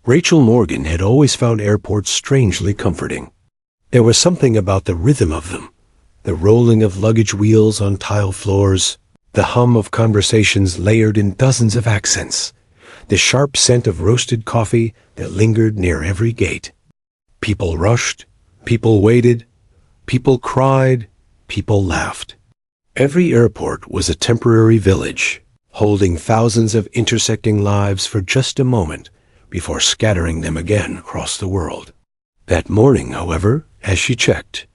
Rachel Morgan had always found airports strangely comforting. There was something about the rhythm of them, the rolling of luggage wheels on tile floors, the hum of conversations layered in dozens of accents, the sharp scent of roasted coffee that lingered near every gate. People rushed, people waited, people cried, people laughed. Every airport was a temporary village, holding thousands of intersecting lives for just a moment before scattering them again across the world. That morning, however, as she checked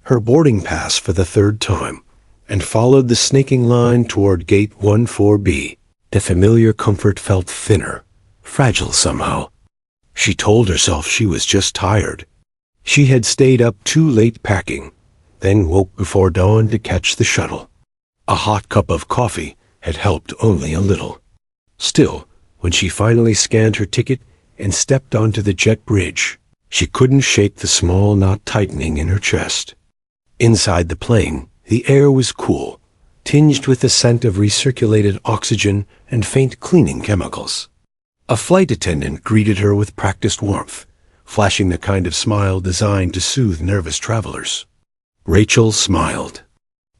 her boarding pass for the third time and followed the snaking line toward Gate 14B, the familiar comfort felt thinner, fragile somehow. She told herself she was just tired. She had stayed up too late packing, then woke before dawn to catch the shuttle. A hot cup of coffee had helped only a little. Still, when she finally scanned her ticket and stepped onto the jet bridge, she couldn't shake the small knot tightening in her chest. Inside the plane, the air was cool, tinged with the scent of recirculated oxygen and faint cleaning chemicals. A flight attendant greeted her with practiced warmth, flashing the kind of smile designed to soothe nervous travelers. Rachel smiled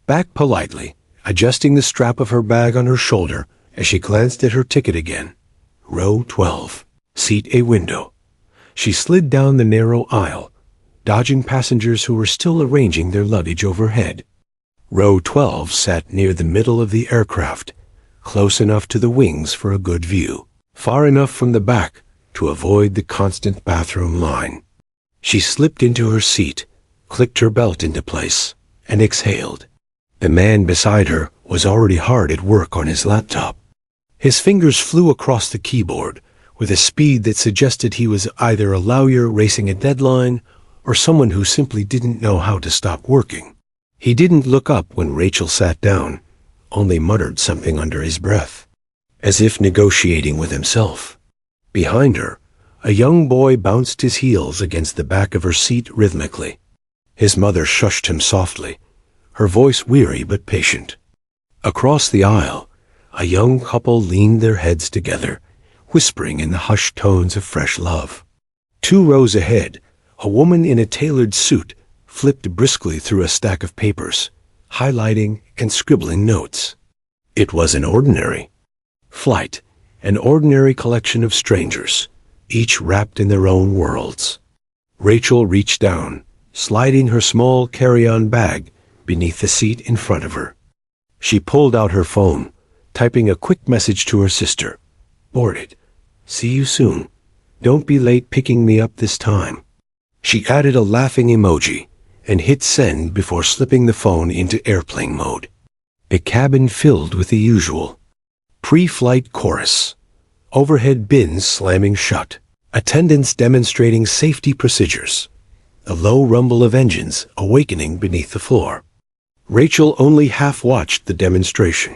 back politely, adjusting the strap of her bag on her shoulder as she glanced at her ticket again. Row 12, seat A window. She slid down the narrow aisle, dodging passengers who were still arranging their luggage overhead. Row 12 sat near the middle of the aircraft, close enough to the wings for a good view, far enough from the back to avoid the constant bathroom line. She slipped into her seat, clicked her belt into place, and exhaled. The man beside her was already hard at work on his laptop. His fingers flew across the keyboard with a speed that suggested he was either a lawyer racing a deadline or someone who simply didn't know how to stop working. He didn't look up when Rachel sat down, only muttered something under his breath, as if negotiating with himself. Behind her, a young boy bounced his heels against the back of her seat rhythmically. His mother shushed him softly, her voice weary but patient. Across the aisle, a young couple leaned their heads together, whispering in the hushed tones of fresh love. 2 rows ahead, a woman in a tailored suit flipped briskly through a stack of papers, highlighting and scribbling notes. It was an ordinary flight, an ordinary collection of strangers, each wrapped in their own worlds. Rachel reached down, sliding her small carry-on bag beneath the seat in front of her. She pulled out her phone, typing a quick message to her sister. "Boarded. See you soon. Don't be late picking me up this time." She added a laughing emoji and hit send before slipping the phone into airplane mode. The cabin filled with the usual pre-flight chorus, overhead bins slamming shut, attendants demonstrating safety procedures, a low rumble of engines awakening beneath the floor. Rachel only half-watched the demonstration,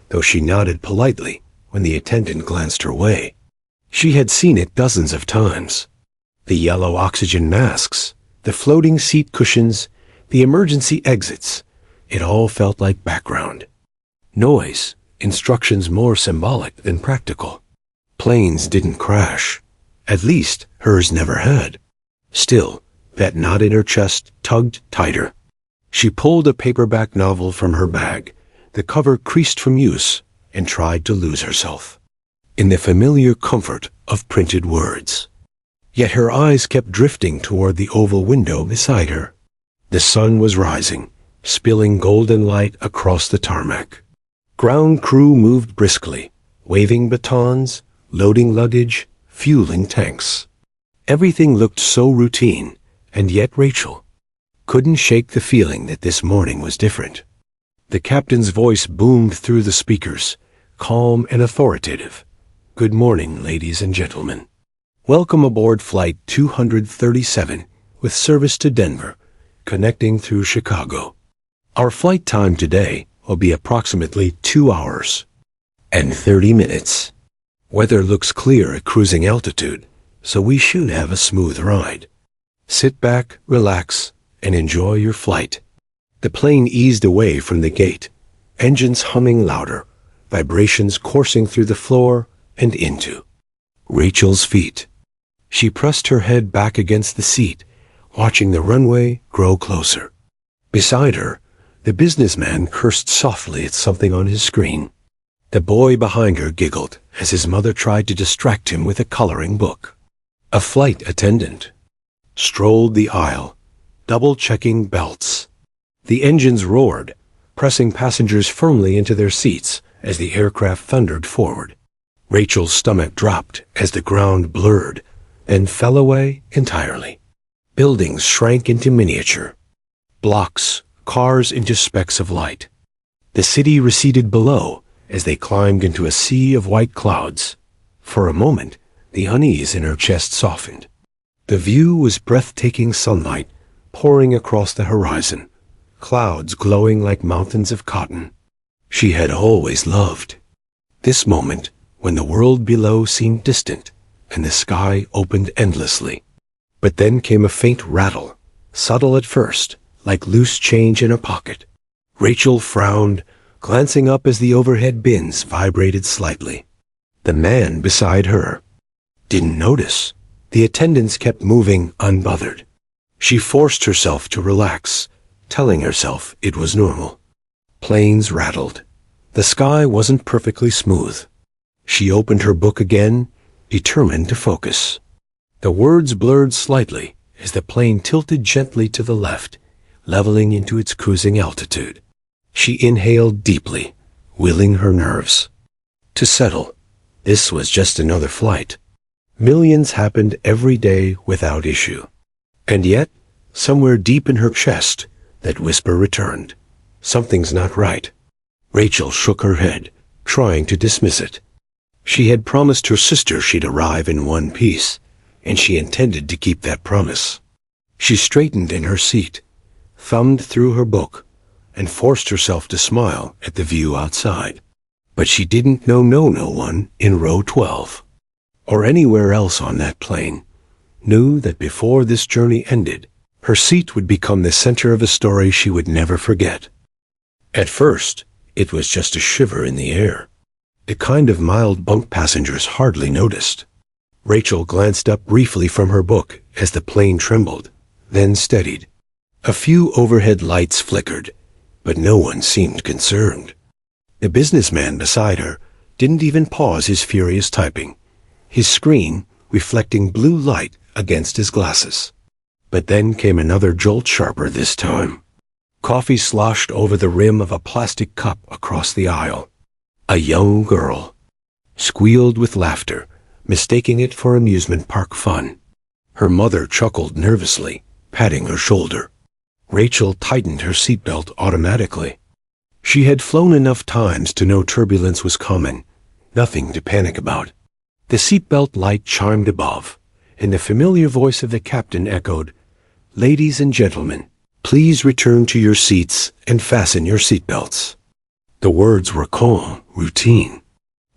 though she nodded politely when the attendant glanced her way. She had seen it dozens of times. The yellow oxygen masks, the floating seat cushions, the emergency exits, it all felt like background noise, instructions more symbolic than practical. Planes didn't crash. At least hers never had. Still, that knot in her chest tugged tighter. She pulled a paperback novel from her bag, the cover creased from use, and tried to lose herself in the familiar comfort of printed words. Yet her eyes kept drifting toward the oval window beside her. The sun was rising, spilling golden light across the tarmac. Ground crew moved briskly, waving batons, loading luggage, fueling tanks. Everything looked so routine, and yet Rachel couldn't shake the feeling that this morning was different. The captain's voice boomed through the speakers, calm and authoritative. "Good morning, ladies and gentlemen. Welcome aboard Flight 237 with service to Denver, connecting through Chicago. Our flight time today will be approximately 2 hours and 30 minutes. Weather looks clear at cruising altitude, so we should have a smooth ride. Sit back, relax, and enjoy your flight." The plane eased away from the gate, engines humming louder, vibrations coursing through the floor and into Rachel's feet. She pressed her head back against the seat, watching the runway grow closer. Beside her, the businessman cursed softly at something on his screen. The boy behind her giggled as his mother tried to distract him with a coloring book. A flight attendant strolled the aisle, double-checking belts. The engines roared, pressing passengers firmly into their seats as the aircraft thundered forward. Rachel's stomach dropped as the ground blurred and fell away entirely. Buildings shrank into miniature. Blocks, cars into specks of light. The city receded below as they climbed into a sea of white clouds. For a moment, the unease in her chest softened. The view was breathtaking sunlight pouring across the horizon, clouds glowing like mountains of cotton. She had always loved this moment when the world below seemed distant and the sky opened endlessly. But then came a faint rattle, subtle at first, like loose change in a pocket. Rachel frowned, glancing up as the overhead bins vibrated slightly. The man beside her didn't notice. The attendants kept moving unbothered. She forced herself to relax, telling herself it was normal. Planes rattled. The sky wasn't perfectly smooth. She opened her book again, determined to focus. The words blurred slightly as the plane tilted gently to the left, leveling into its cruising altitude. She inhaled deeply, willing her nerves to settle. This was just another flight. Millions happened every day without issue. And yet, somewhere deep in her chest, that whisper returned. Something's not right. Rachel shook her head, trying to dismiss it. She had promised her sister she'd arrive in one piece, and she intended to keep that promise. She straightened in her seat, thumbed through her book, and forced herself to smile at the view outside. But she didn't know no one in row 12, or anywhere else on that plane, knew that before this journey ended, her seat would become the center of a story she would never forget. At first, it was just a shiver in the air, the kind of mild bunk passengers hardly noticed. Rachel glanced up briefly from her book as the plane trembled, then steadied. A few overhead lights flickered, but no one seemed concerned. The businessman beside her didn't even pause his furious typing, his screen reflecting blue light against his glasses. But then came another jolt, sharper this time. Coffee sloshed over the rim of a plastic cup across the aisle. A young girl squealed with laughter, mistaking it for amusement park fun. Her mother chuckled nervously, patting her shoulder. Rachel tightened her seatbelt automatically. She had flown enough times to know turbulence was common, nothing to panic about. The seatbelt light chimed above, and the familiar voice of the captain echoed, "Ladies and gentlemen, please return to your seats and fasten your seatbelts." The words were calm, routine.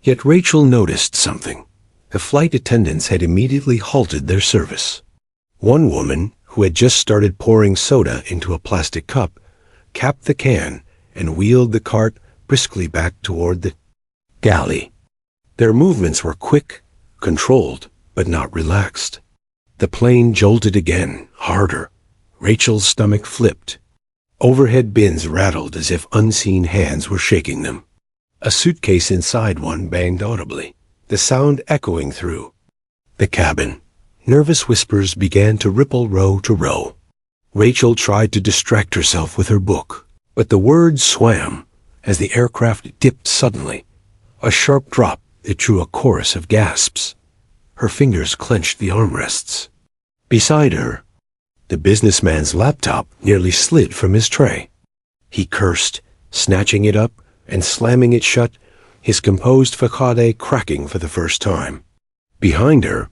Yet Rachel noticed something. The flight attendants had immediately halted their service. One woman, who had just started pouring soda into a plastic cup, capped the can and wheeled the cart briskly back toward the galley. Their movements were quick, controlled, but not relaxed. The plane jolted again, harder. Rachel's stomach flipped. Overhead bins rattled as if unseen hands were shaking them. A suitcase inside one banged audibly, the sound echoing through the cabin. Nervous whispers began to ripple row to row. Rachel tried to distract herself with her book, but the words swam as the aircraft dipped suddenly, a sharp drop that drew a chorus of gasps. Her fingers clenched the armrests. Beside her, the businessman's laptop nearly slid from his tray. He cursed, snatching it up and slamming it shut, his composed facade cracking for the first time. Behind her,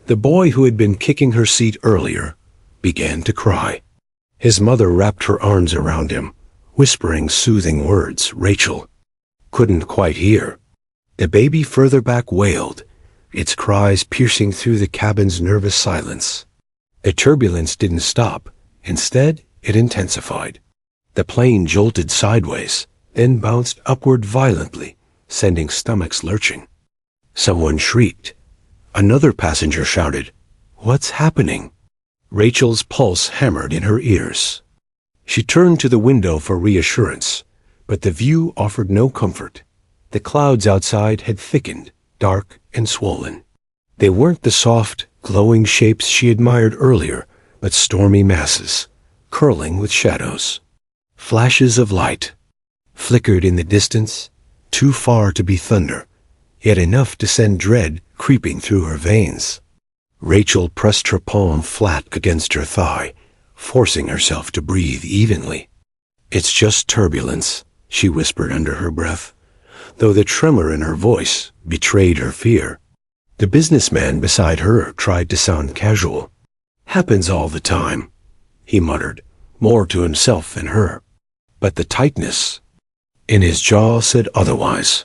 the boy who had been kicking her seat earlier began to cry. His mother wrapped her arms around him, whispering soothing words Rachel couldn't quite hear. The baby further back wailed, its cries piercing through the cabin's nervous silence. The turbulence didn't stop. Instead, it intensified. The plane jolted sideways, then bounced upward violently, sending stomachs lurching. Someone shrieked. Another passenger shouted, What's happening? Rachel's pulse hammered in her ears. She turned to the window for reassurance, but the view offered no comfort. The clouds outside had thickened, dark and swollen. They weren't the soft, glowing shapes she admired earlier, but stormy masses, curling with shadows. Flashes of light flickered in the distance, too far to be thunder, yet enough to send dread creeping through her veins. Rachel pressed her palm flat against her thigh, forcing herself to breathe evenly. "It's just turbulence," she whispered under her breath, though the tremor in her voice betrayed her fear. The businessman beside her tried to sound casual. "Happens all the time," he muttered, more to himself than her. But the tightness in his jaw said otherwise.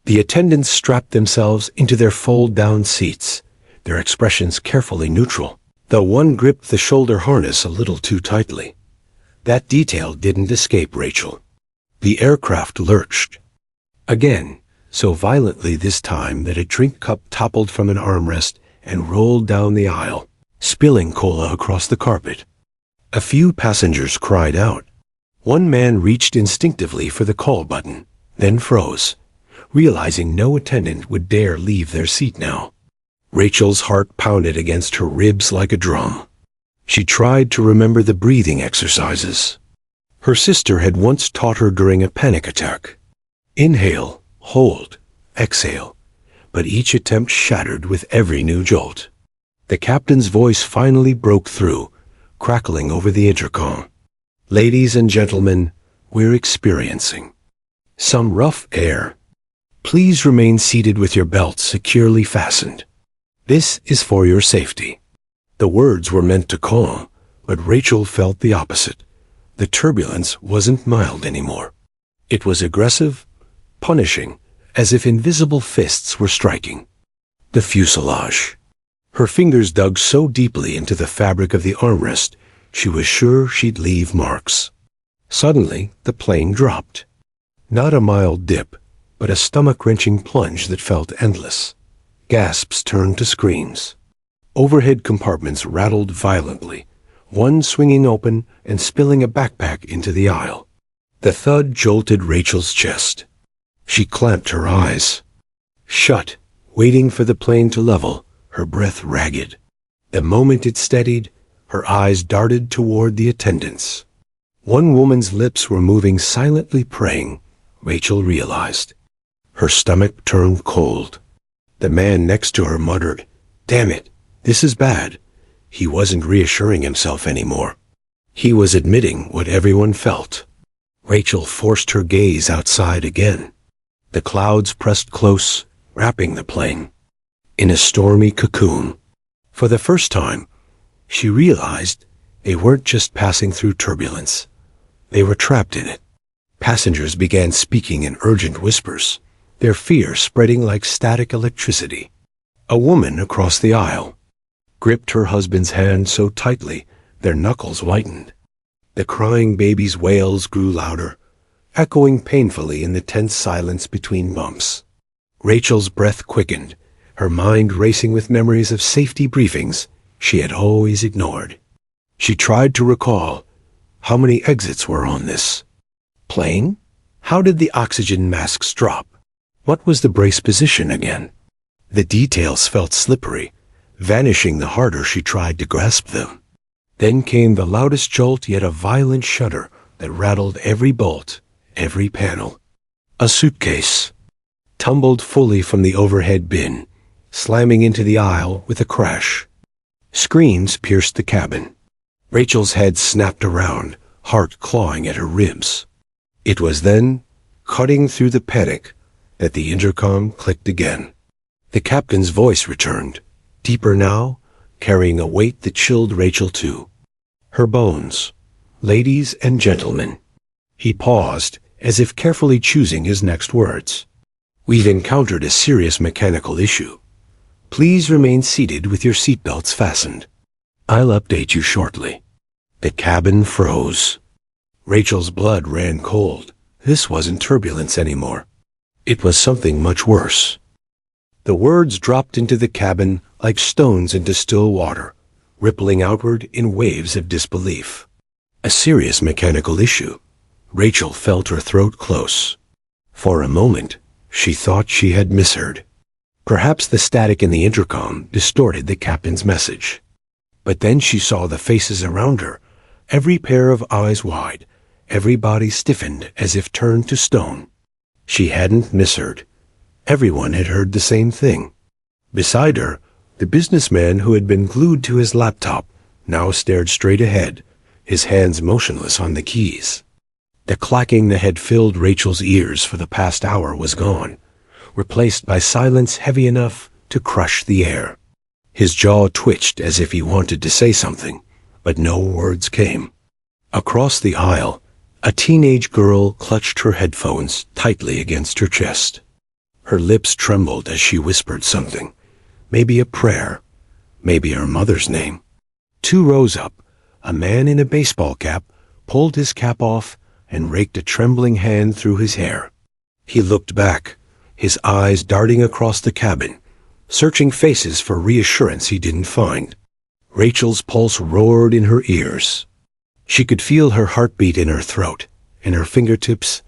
The attendants strapped themselves into their fold-down seats, their expressions carefully neutral, though one gripped the shoulder harness a little too tightly. That detail didn't escape Rachel. The aircraft lurched. Again, so violently this time that a drink cup toppled from an armrest and rolled down the aisle, spilling cola across the carpet. A few passengers cried out. One man reached instinctively for the call button, then froze, realizing no attendant would dare leave their seat now. Rachel's heart pounded against her ribs like a drum. She tried to remember the breathing exercises her sister had once taught her during a panic attack. Inhale, hold, exhale, but each attempt shattered with every new jolt. The captain's voice finally broke through, crackling over the intercom. "Ladies and gentlemen, we're experiencing some rough air. Please remain seated with your belts securely fastened. This is for your safety." The words were meant to calm, but Rachel felt the opposite. The turbulence wasn't mild anymore. It was aggressive, punishing, as if invisible fists were striking. The fuselage. Her fingers dug so deeply into the fabric of the armrest, she was sure she'd leave marks. Suddenly, the plane dropped. Not a mild dip, but a stomach-wrenching plunge that felt endless. Gasps turned to screams. Overhead compartments rattled violently, one swinging open and spilling a backpack into the aisle. The thud jolted Rachel's chest. She clamped her eyes shut, waiting for the plane to level, her breath ragged. The moment it steadied, her eyes darted toward the attendants. One woman's lips were moving silently praying, Rachel realized. Her stomach turned cold. The man next to her muttered, "Damn it, this is bad." He wasn't reassuring himself anymore. He was admitting what everyone felt. Rachel forced her gaze outside again. The clouds pressed close, wrapping the plane in a stormy cocoon. For the first time, she realized they weren't just passing through turbulence. They were trapped in it. Passengers began speaking in urgent whispers, their fear spreading like static electricity. A woman across the aisle gripped her husband's hand so tightly their knuckles whitened. The crying baby's wails grew louder, echoing painfully in the tense silence between bumps. Rachel's breath quickened, her mind racing with memories of safety briefings she had always ignored. She tried to recall how many exits were on this plane. How did the oxygen masks drop? What was the brace position again? The details felt slippery, vanishing the harder she tried to grasp them. Then came the loudest jolt, yet a violent shudder that rattled every bolt, every panel. A suitcase tumbled fully from the overhead bin, slamming into the aisle with a crash. Screams pierced the cabin. Rachel's head snapped around, heart clawing at her ribs. It was then, cutting through the panic, that the intercom clicked again. The captain's voice returned, deeper now, carrying a weight that chilled Rachel to her bones. "Ladies and gentlemen." He paused, as if carefully choosing his next words. "We've encountered a serious mechanical issue. Please remain seated with your seatbelts fastened. I'll update you shortly." The cabin froze. Rachel's blood ran cold. This wasn't turbulence anymore. It was something much worse. The words dropped into the cabin like stones into still water, rippling outward in waves of disbelief. A serious mechanical issue. Rachel felt her throat close. For a moment, she thought she had misheard. Perhaps the static in the intercom distorted the captain's message. But then she saw the faces around her, every pair of eyes wide, every body stiffened as if turned to stone. She hadn't misheard. Everyone had heard the same thing. Beside her, the businessman who had been glued to his laptop now stared straight ahead, his hands motionless on the keys. The clacking that had filled Rachel's ears for the past hour was gone, replaced by silence heavy enough to crush the air. His jaw twitched as if he wanted to say something, but no words came. Across the aisle, a teenage girl clutched her headphones tightly against her chest. Her lips trembled as she whispered something, maybe a prayer, maybe her mother's name. 2 rows up, a man in a baseball cap pulled his cap off and raked a trembling hand through his hair. He looked back, his eyes darting across the cabin, searching faces for reassurance he didn't find. Rachel's pulse roared in her ears. She could feel her heartbeat in her throat, and her fingertips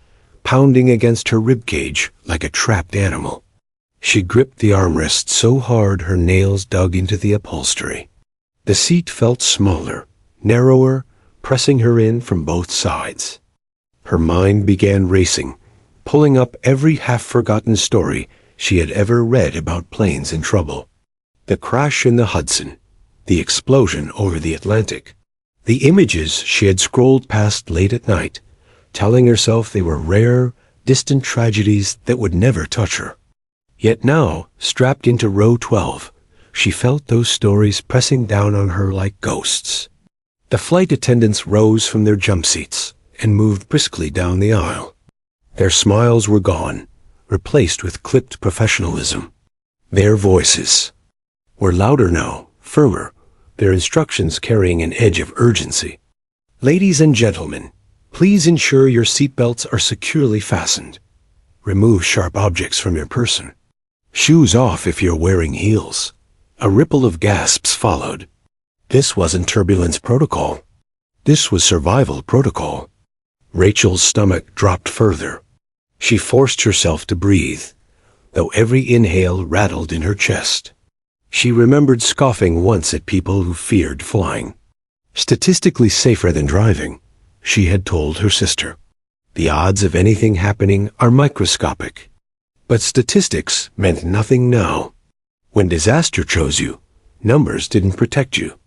pounding against her ribcage like a trapped animal. She gripped the armrest so hard her nails dug into the upholstery. The seat felt smaller, narrower, pressing her in from both sides. Her mind began racing, pulling up every half-forgotten story she had ever read about planes in trouble. The crash in the Hudson, the explosion over the Atlantic, the images she had scrolled past late at night, telling herself they were rare, distant tragedies that would never touch her. Yet now, strapped into row 12, she felt those stories pressing down on her like ghosts. The flight attendants rose from their jump seats and moved briskly down the aisle. Their smiles were gone, replaced with clipped professionalism. Their voices were louder now, firmer, their instructions carrying an edge of urgency. Ladies and gentlemen, please ensure your seatbelts are securely fastened. Remove sharp objects from your person. Shoes off if you're wearing heels. A ripple of gasps followed. This wasn't turbulence protocol. This was survival protocol. Rachel's stomach dropped further. She forced herself to breathe, though every inhale rattled in her chest. She remembered scoffing once at people who feared flying. Statistically safer than driving, she had told her sister. The odds of anything happening are microscopic. But statistics meant nothing now. When disaster chose you, numbers didn't protect you.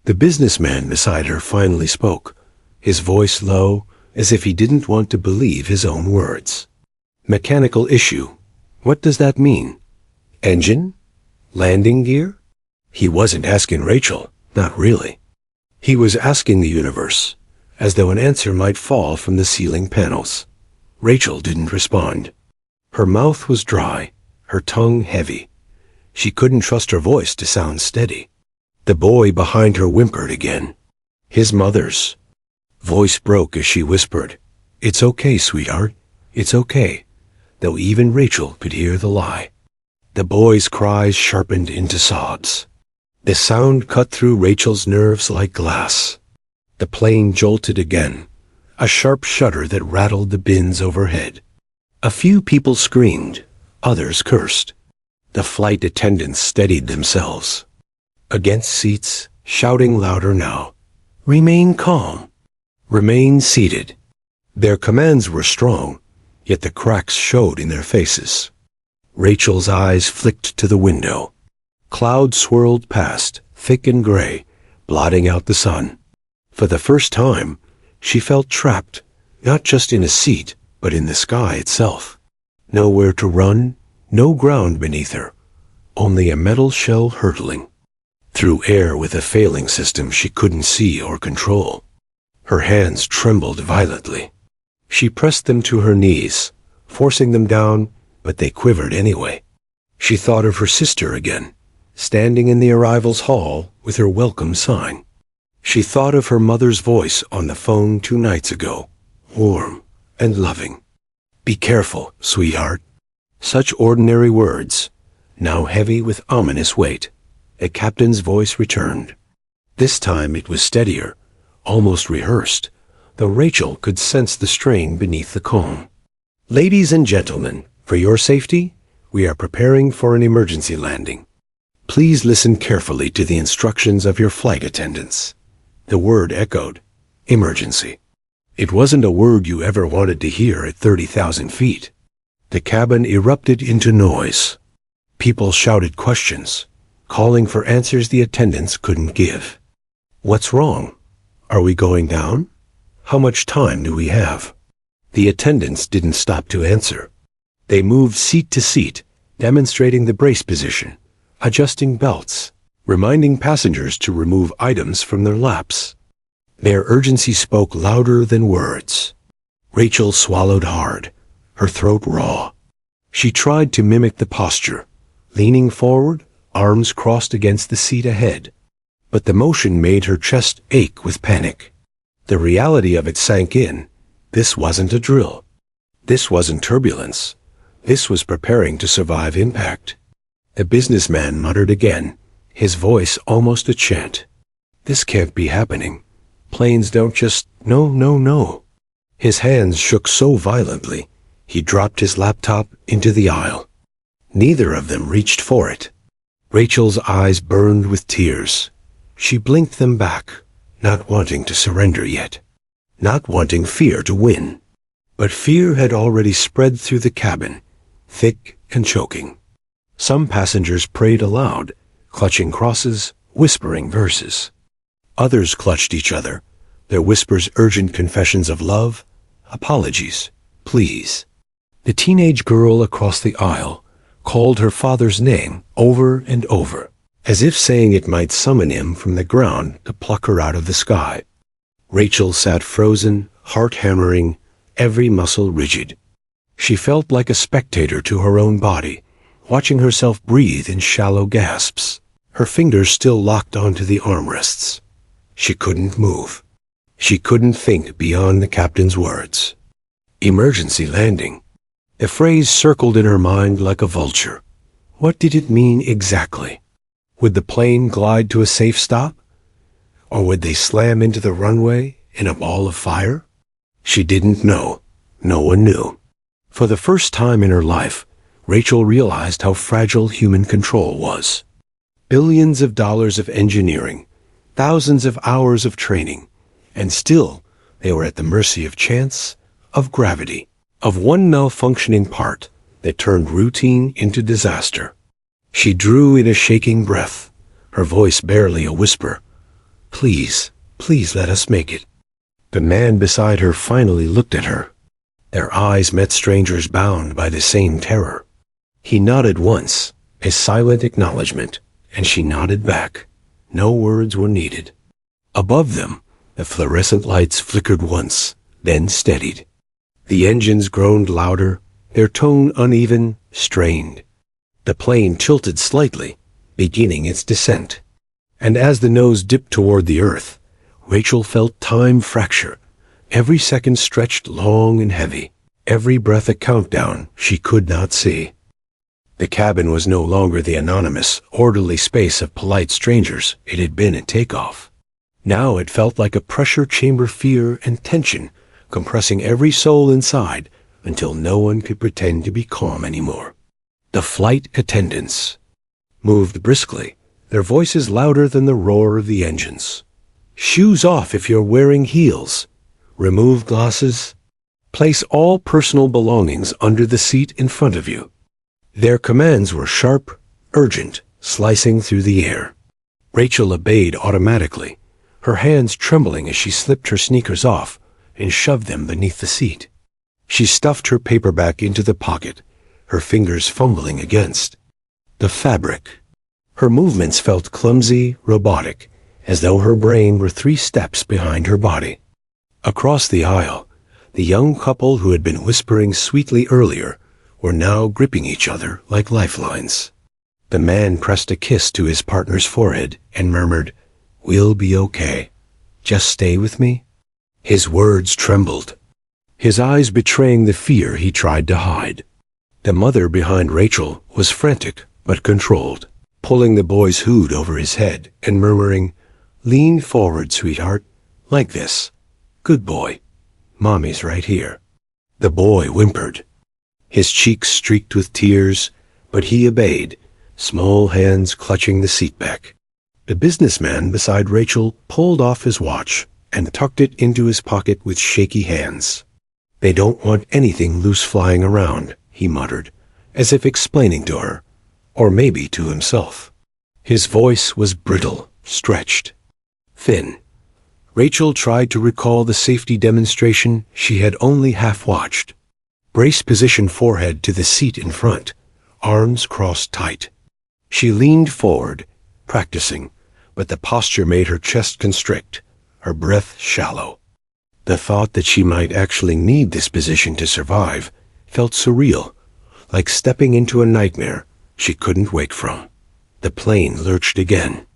The businessman beside her finally spoke, his voice low, as if he didn't want to believe his own words. Mechanical issue. What does that mean? Engine? Landing gear? He wasn't asking Rachel, not really. He was asking the universe, as though an answer might fall from the ceiling panels. Rachel didn't respond. Her mouth was dry, her tongue heavy. She couldn't trust her voice to sound steady. The boy behind her whimpered again. His mother's voice broke as she whispered, "It's okay, sweetheart. It's okay," though even Rachel could hear the lie. The boy's cries sharpened into sobs. The sound cut through Rachel's nerves like glass. The plane jolted again, a sharp shudder that rattled the bins overhead. A few people screamed, others cursed. The flight attendants steadied themselves. Against seats, shouting louder now, "Remain calm. Remain seated." Their commands were strong, yet the cracks showed in their faces. Rachel's eyes flicked to the window. Clouds swirled past, thick and gray, blotting out the sun. For the first time, she felt trapped, not just in a seat, but in the sky itself. Nowhere to run, no ground beneath her, only a metal shell hurtling through air with a failing system she couldn't see or control. Her hands trembled violently. She pressed them to her knees, forcing them down, but they quivered anyway. She thought of her sister again, standing in the arrivals hall with her welcome sign. She thought of her mother's voice on the phone 2 nights ago, warm and loving. "Be careful, sweetheart." Such ordinary words, now heavy with ominous weight. A captain's voice returned. This time it was steadier, almost rehearsed, though Rachel could sense the strain beneath the calm. "Ladies and gentlemen, for your safety, we are preparing for an emergency landing. Please listen carefully to the instructions of your flight attendants." The word echoed. Emergency. It wasn't a word you ever wanted to hear at 30,000 feet. The cabin erupted into noise. People shouted questions, calling for answers the attendants couldn't give. "What's wrong? Are we going down? How much time do we have?" The attendants didn't stop to answer. They moved seat to seat, demonstrating the brace position, adjusting belts, reminding passengers to remove items from their laps. Their urgency spoke louder than words. Rachel swallowed hard, her throat raw. She tried to mimic the posture, leaning forward, arms crossed against the seat ahead. But the motion made her chest ache with panic. The reality of it sank in. This wasn't a drill. This wasn't turbulence. This was preparing to survive impact. The businessman muttered again, his voice almost a chant. "This can't be happening. Planes don't just... No. His hands shook so violently, he dropped his laptop into the aisle. Neither of them reached for it. Rachel's eyes burned with tears. She blinked them back, not wanting to surrender yet, not wanting fear to win. But fear had already spread through the cabin, thick and choking. Some passengers prayed aloud, clutching crosses, whispering verses. Others clutched each other, their whispers urgent confessions of love, apologies, pleas. The teenage girl across the aisle called her father's name over and over, as if saying it might summon him from the ground to pluck her out of the sky. Rachel sat frozen, heart hammering, every muscle rigid. She felt like a spectator to her own body, watching herself breathe in shallow gasps, her fingers still locked onto the armrests. She couldn't move. She couldn't think beyond the captain's words. Emergency landing. The phrase circled in her mind like a vulture. What did it mean exactly? Would the plane glide to a safe stop? Or would they slam into the runway in a ball of fire? She didn't know. No one knew. For the first time in her life, Rachel realized how fragile human control was. Billions of dollars of engineering, thousands of hours of training, and still they were at the mercy of chance, of gravity, of one malfunctioning part that turned routine into disaster. She drew in a shaking breath, her voice barely a whisper. Please let us make it." The man beside her finally looked at her. Their eyes met strangers bound by the same terror. He nodded once, a silent acknowledgement, and she nodded back. No words were needed. Above them, the fluorescent lights flickered once, then steadied. The engines groaned louder, their tone uneven, strained. The plane tilted slightly, beginning its descent. And as the nose dipped toward the earth, Rachel felt time fracture. Every second stretched long and heavy, every breath a countdown she could not see. The cabin was no longer the anonymous, orderly space of polite strangers it had been at takeoff. Now it felt like a pressure chamber, fear and tension, compressing every soul inside until no one could pretend to be calm anymore. The flight attendants moved briskly, their voices louder than the roar of the engines. "Shoes off if you're wearing heels. Remove glasses. Place all personal belongings under the seat in front of you." Their commands were sharp, urgent, slicing through the air. Rachel obeyed automatically, her hands trembling as she slipped her sneakers off and shoved them beneath the seat. She stuffed her paperback into the pocket, her fingers fumbling against the fabric. Her movements felt clumsy, robotic, as though her brain were 3 steps behind her body. Across the aisle, the young couple who had been whispering sweetly earlier were now gripping each other like lifelines. The man pressed a kiss to his partner's forehead and murmured, "We'll be okay. Just stay with me." His words trembled, his eyes betraying the fear he tried to hide. The mother behind Rachel was frantic, but controlled, pulling the boy's hood over his head and murmuring, "Lean forward, sweetheart, like this. Good boy. Mommy's right here." The boy whimpered. His cheeks streaked with tears, but he obeyed, small hands clutching the seat back. The businessman beside Rachel pulled off his watch and tucked it into his pocket with shaky hands. "They don't want anything loose flying around," he muttered, as if explaining to her, or maybe to himself. His voice was brittle, stretched, thin. Rachel tried to recall the safety demonstration she had only half-watched. Brace position forehead to the seat in front, arms crossed tight. She leaned forward, practicing, but the posture made her chest constrict, her breath shallow. The thought that she might actually need this position to survive felt surreal, like stepping into a nightmare she couldn't wake from. The plane lurched again.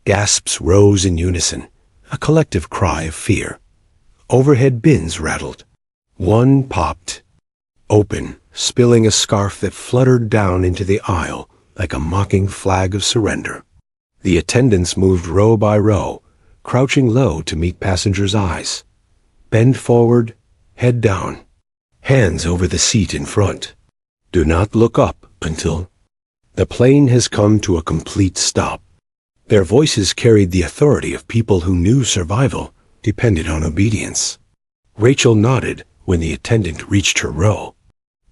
Gasps rose in unison, a collective cry of fear. Overhead bins rattled. One popped open, spilling a scarf that fluttered down into the aisle like a mocking flag of surrender. The attendants moved row by row, crouching low to meet passengers' eyes. Bend forward, head down, hands over the seat in front. Do not look up until the plane has come to a complete stop. Their voices carried the authority of people who knew survival depended on obedience. Rachel nodded when the attendant reached her row.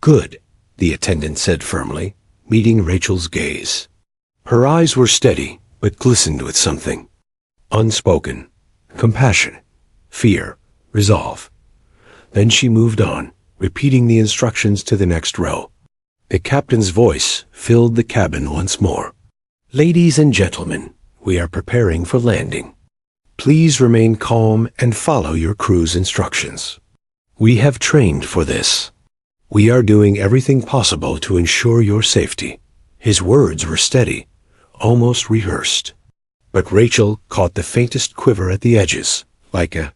"Good," the attendant said firmly, meeting Rachel's gaze. Her eyes were steady, but glistened with something. Unspoken. Compassion. Fear. Resolve. Then she moved on, repeating the instructions to the next row. The captain's voice filled the cabin once more. "Ladies and gentlemen, we are preparing for landing. Please remain calm and follow your crew's instructions. We have trained for this. We are doing everything possible to ensure your safety." His words were steady, almost rehearsed. But Rachel caught the faintest quiver at the edges, like a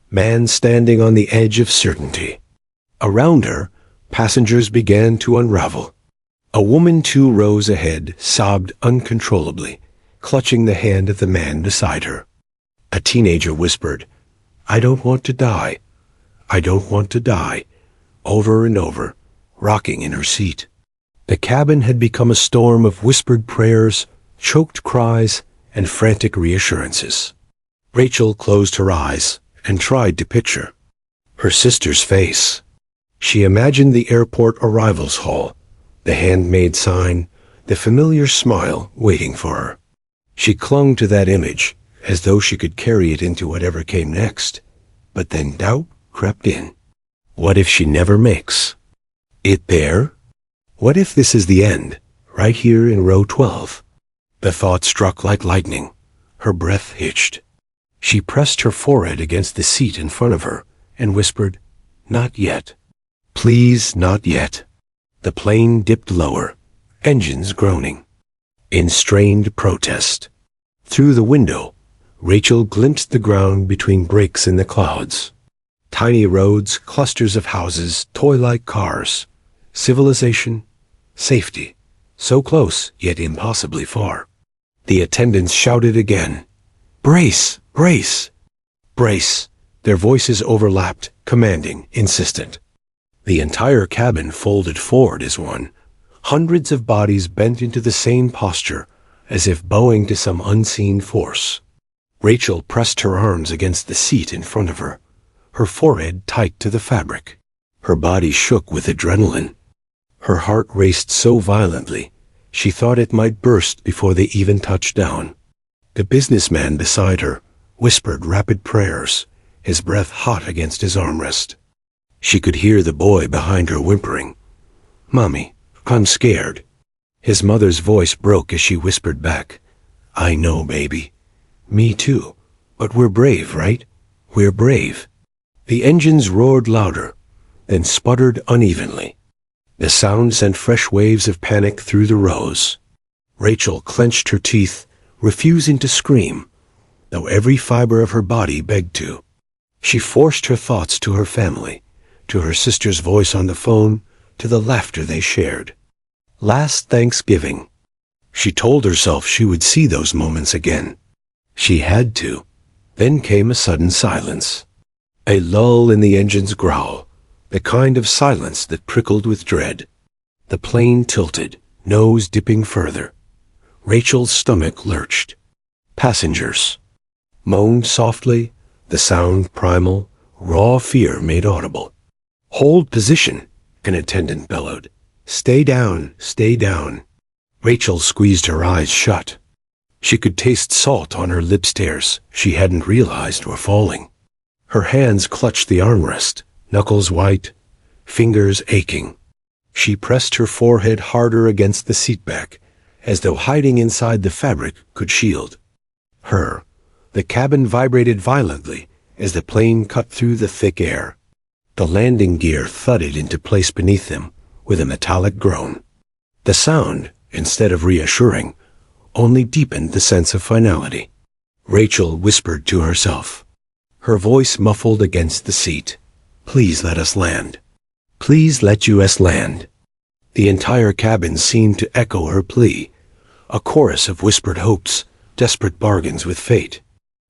man standing on the edge of certainty. Around her, passengers began to unravel. A woman 2 rows ahead sobbed uncontrollably, clutching the hand of the man beside her. A teenager whispered, "I don't want to die. I don't want to die," over and over, rocking in her seat. The cabin had become a storm of whispered prayers, choked cries, and frantic reassurances. Rachel closed her eyes and tried to picture her sister's face. She imagined the airport arrivals hall, the handmade sign, the familiar smile waiting for her. She clung to that image as though she could carry it into whatever came next. But then doubt crept in. What if she never makes it there? What if this is the end, right here in row 12? The thought struck like lightning. Her breath hitched. She pressed her forehead against the seat in front of her and whispered, "Not yet. Please, not yet." The plane dipped lower, engines groaning, in strained protest. Through the window, Rachel glimpsed the ground between breaks in the clouds. Tiny roads, clusters of houses, toy-like cars. Civilization, safety, so close yet impossibly far. The attendants shouted again, "Brace! Brace! Brace!" Their voices overlapped, commanding, insistent. The entire cabin folded forward as one. Hundreds of bodies bent into the same posture, as if bowing to some unseen force. Rachel pressed her arms against the seat in front of her, her forehead tight to the fabric. Her body shook with adrenaline. Her heart raced so violently, she thought it might burst before they even touched down. The businessman beside her whispered rapid prayers, his breath hot against his armrest. She could hear the boy behind her whimpering, "Mommy, I'm scared." His mother's voice broke as she whispered back, "I know, baby. Me too. But we're brave, right? We're brave." The engines roared louder, then sputtered unevenly. The sound sent fresh waves of panic through the rows. Rachel clenched her teeth, refusing to scream, though every fiber of her body begged to. She forced her thoughts to her family, to her sister's voice on the phone, to the laughter they shared. Last Thanksgiving, She told herself she would see those moments again. She had to. Then came a sudden silence. A lull in the engine's growl, the kind of silence that prickled with dread. The plane tilted, nose dipping further. Rachel's stomach lurched. Passengers moaned softly, the sound primal, raw fear made audible. "Hold position," an attendant bellowed. "Stay down, stay down." Rachel squeezed her eyes shut. She could taste salt on her lip tears she hadn't realized were falling. Her hands clutched the armrest, knuckles white, fingers aching. She pressed her forehead harder against the seatback, as though hiding inside the fabric could shield her. The cabin vibrated violently as the plane cut through the thick air. The landing gear thudded into place beneath them with a metallic groan. The sound, instead of reassuring, only deepened the sense of finality. Rachel whispered to herself, her voice muffled against the seat. "Please let us land. Please let us land." The entire cabin seemed to echo her plea, a chorus of whispered hopes, desperate bargains with fate.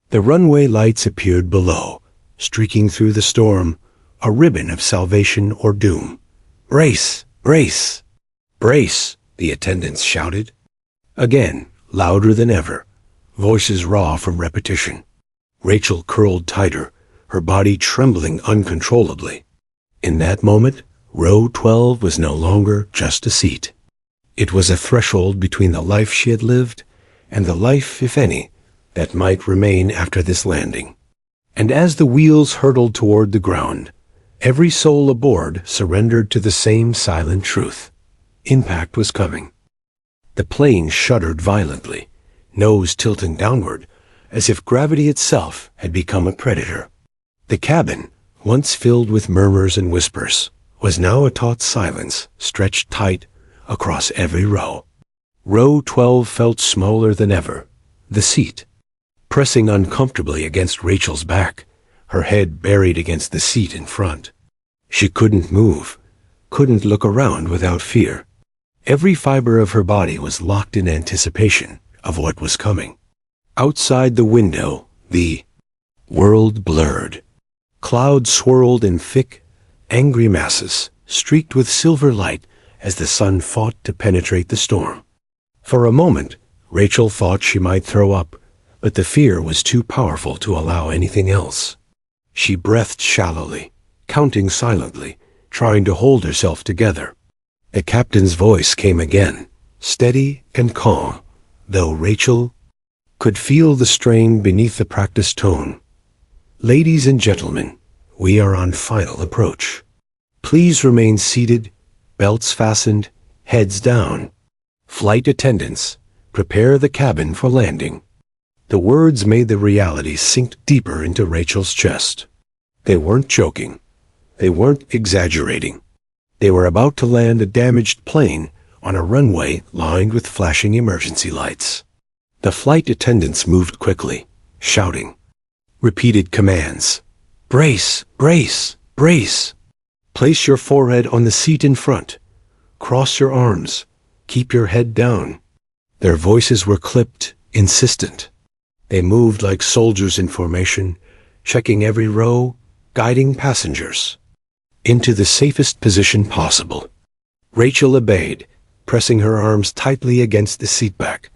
The runway lights appeared below, streaking through the storm, a ribbon of salvation or doom. "Brace! Brace! Brace!" the attendants shouted. Again, louder than ever, voices raw from repetition. Rachel curled tighter, her body trembling uncontrollably. In that moment, row 12 was no longer just a seat. It was a threshold between the life she had lived and the life, if any, that might remain after this landing. And as the wheels hurtled toward the ground, every soul aboard surrendered to the same silent truth. Impact was coming. The plane shuddered violently, nose tilting downward, as if gravity itself had become a predator. The cabin, once filled with murmurs and whispers, was now a taut silence stretched tight across every row. Row 12 felt smaller than ever. The seat, pressing uncomfortably against Rachel's back, her head buried against the seat in front. She couldn't move, couldn't look around without fear. Every fiber of her body was locked in anticipation of what was coming. Outside the window, the world blurred. Clouds swirled in thick, angry masses, streaked with silver light as the sun fought to penetrate the storm. For a moment, Rachel thought she might throw up, but the fear was too powerful to allow anything else. She breathed shallowly, counting silently, trying to hold herself together. The captain's voice came again, steady and calm, though Rachel could feel the strain beneath the practiced tone. "Ladies and gentlemen, we are on final approach. Please remain seated, belts fastened, heads down. Flight attendants, prepare the cabin for landing." The words made the reality sink deeper into Rachel's chest. They weren't joking. They weren't exaggerating. They were about to land a damaged plane on a runway lined with flashing emergency lights. The flight attendants moved quickly, shouting. Repeated commands. "Brace! Brace! Brace! Place your forehead on the seat in front. Cross your arms. Keep your head down." Their voices were clipped, insistent. They moved like soldiers in formation, checking every row, guiding passengers into the safest position possible. Rachel obeyed, pressing her arms tightly against the seatback,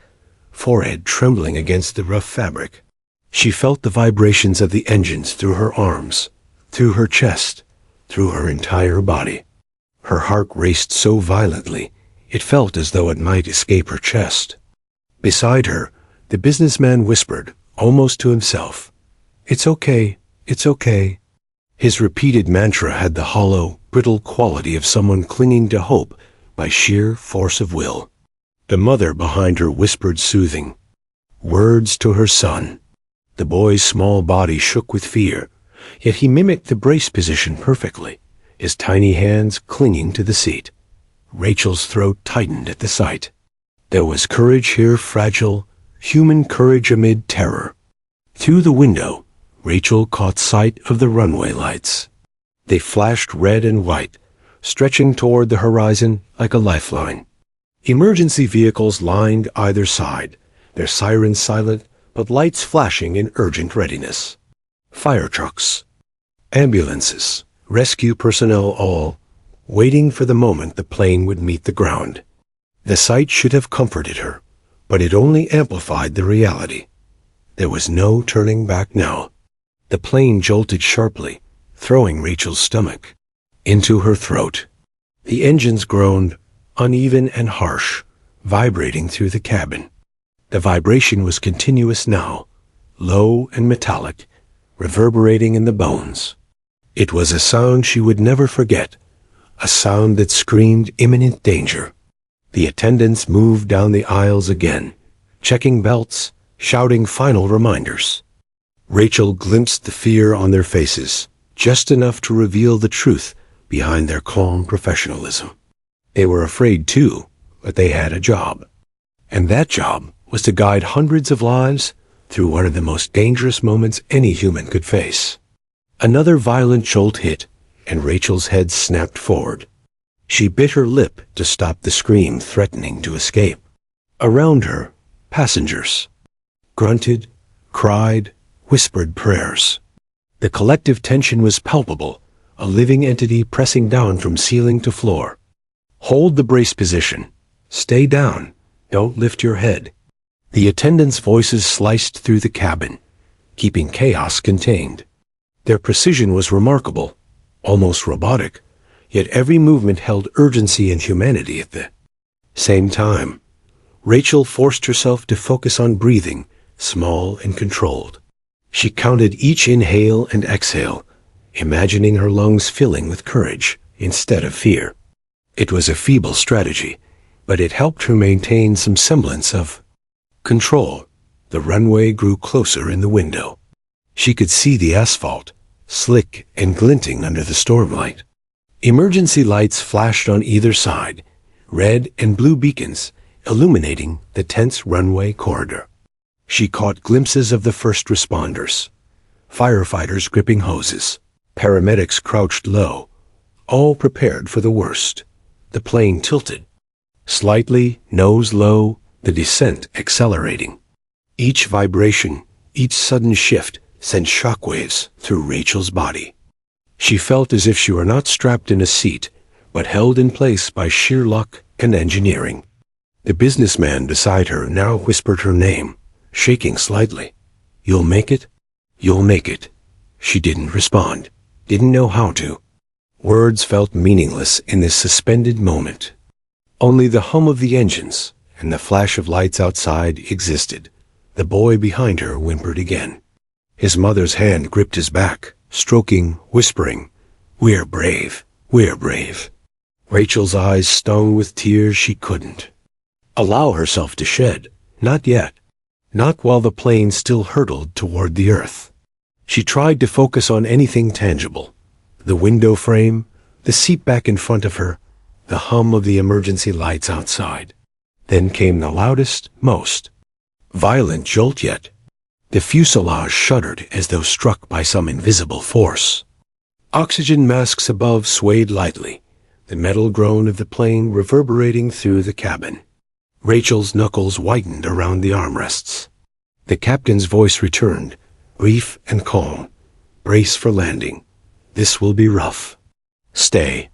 forehead trembling against the rough fabric. She felt the vibrations of the engines through her arms, through her chest, through her entire body. Her heart raced so violently, it felt as though it might escape her chest. Beside her, the businessman whispered, almost to himself, "It's okay, it's okay." His repeated mantra had the hollow, brittle quality of someone clinging to hope by sheer force of will. The mother behind her whispered soothing words to her son. The boy's small body shook with fear, yet he mimicked the brace position perfectly, his tiny hands clinging to the seat. Rachel's throat tightened at the sight. There was courage here, fragile, human courage amid terror. Through the window, Rachel caught sight of the runway lights. They flashed red and white, stretching toward the horizon like a lifeline. Emergency vehicles lined either side, their sirens silent, but lights flashing in urgent readiness. Fire trucks, ambulances, rescue personnel all waiting for the moment the plane would meet the ground. The sight should have comforted her, but it only amplified the reality. There was no turning back now. The plane jolted sharply, throwing Rachel's stomach into her throat. The engines groaned, uneven and harsh, vibrating through the cabin. The vibration was continuous now, low and metallic, reverberating in the bones. It was a sound she would never forget, a sound that screamed imminent danger. The attendants moved down the aisles again, checking belts, shouting final reminders. Rachel glimpsed the fear on their faces, just enough to reveal the truth behind their calm professionalism. They were afraid too, but they had a job. And that job was to guide hundreds of lives through one of the most dangerous moments any human could face. Another violent jolt hit, and Rachel's head snapped forward. She bit her lip to stop the scream threatening to escape. Around her, passengers grunted, cried, whispered prayers. The collective tension was palpable, a living entity pressing down from ceiling to floor. Hold the brace position. Stay down. Don't lift your head. The attendants' voices sliced through the cabin, keeping chaos contained. Their precision was remarkable, almost robotic, yet every movement held urgency and humanity at the same time. Rachel forced herself to focus on breathing, small and controlled. She counted each inhale and exhale, imagining her lungs filling with courage instead of fear. It was a feeble strategy, but it helped her maintain some semblance of control. The runway grew closer in the window. She could see the asphalt, slick and glinting under the stormlight. Emergency lights flashed on either side, red and blue beacons illuminating the tense runway corridor. She caught glimpses of the first responders, firefighters gripping hoses, paramedics crouched low, all prepared for the worst. The plane tilted. Slightly, nose low, the descent accelerating. Each vibration, each sudden shift sent shockwaves through Rachel's body. She felt as if she were not strapped in a seat, but held in place by sheer luck and engineering. The businessman beside her now whispered her name, shaking slightly. "You'll make it? You'll make it." She didn't respond, didn't know how to. Words felt meaningless in this suspended moment. Only the hum of the engines and the flash of lights outside existed. The boy behind her whimpered again. His mother's hand gripped his back, stroking, whispering, "We're brave, we're brave." Rachel's eyes stung with tears she couldn't allow herself to shed. Not yet. Not while the plane still hurtled toward the earth. She tried to focus on anything tangible. The window frame, the seat back in front of her, the hum of the emergency lights outside. Then came the loudest, most violent jolt yet. The fuselage shuddered as though struck by some invisible force. Oxygen masks above swayed lightly, the metal groan of the plane reverberating through the cabin. Rachel's knuckles whitened around the armrests. The captain's voice returned, brief and calm. "Brace for landing. This will be rough. Stay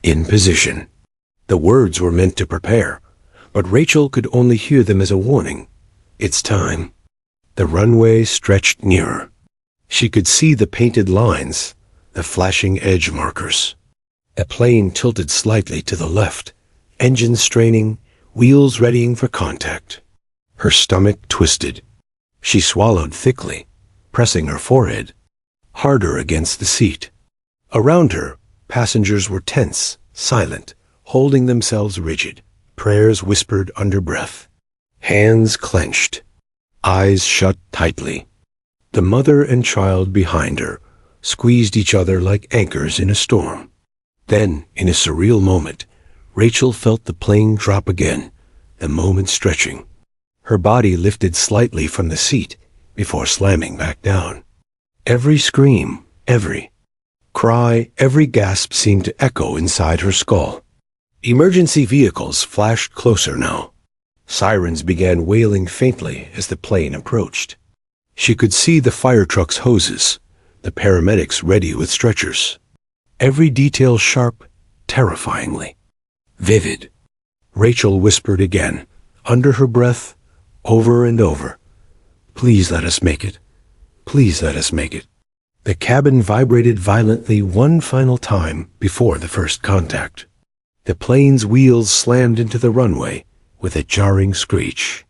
in position." The words were meant to prepare, but Rachel could only hear them as a warning. It's time. The runway stretched nearer. She could see the painted lines, the flashing edge markers. A plane tilted slightly to the left, engines straining, wheels readying for contact. Her stomach twisted. She swallowed thickly, pressing her forehead harder against the seat. Around her, passengers were tense, silent, holding themselves rigid, prayers whispered under breath. Hands clenched, eyes shut tightly. The mother and child behind her squeezed each other like anchors in a storm. Then, in a surreal moment, Rachel felt the plane drop again, the moment stretching. Her body lifted slightly from the seat before slamming back down. Every scream, every cry, every gasp seemed to echo inside her skull. Emergency vehicles flashed closer now. Sirens began wailing faintly as the plane approached. She could see the fire truck's hoses, the paramedics ready with stretchers. Every detail sharp, terrifyingly vivid. Rachel whispered again, under her breath, over and over, "Please let us make it. Please let us make it." The cabin vibrated violently one final time before the first contact. The plane's wheels slammed into the runway with a jarring screech.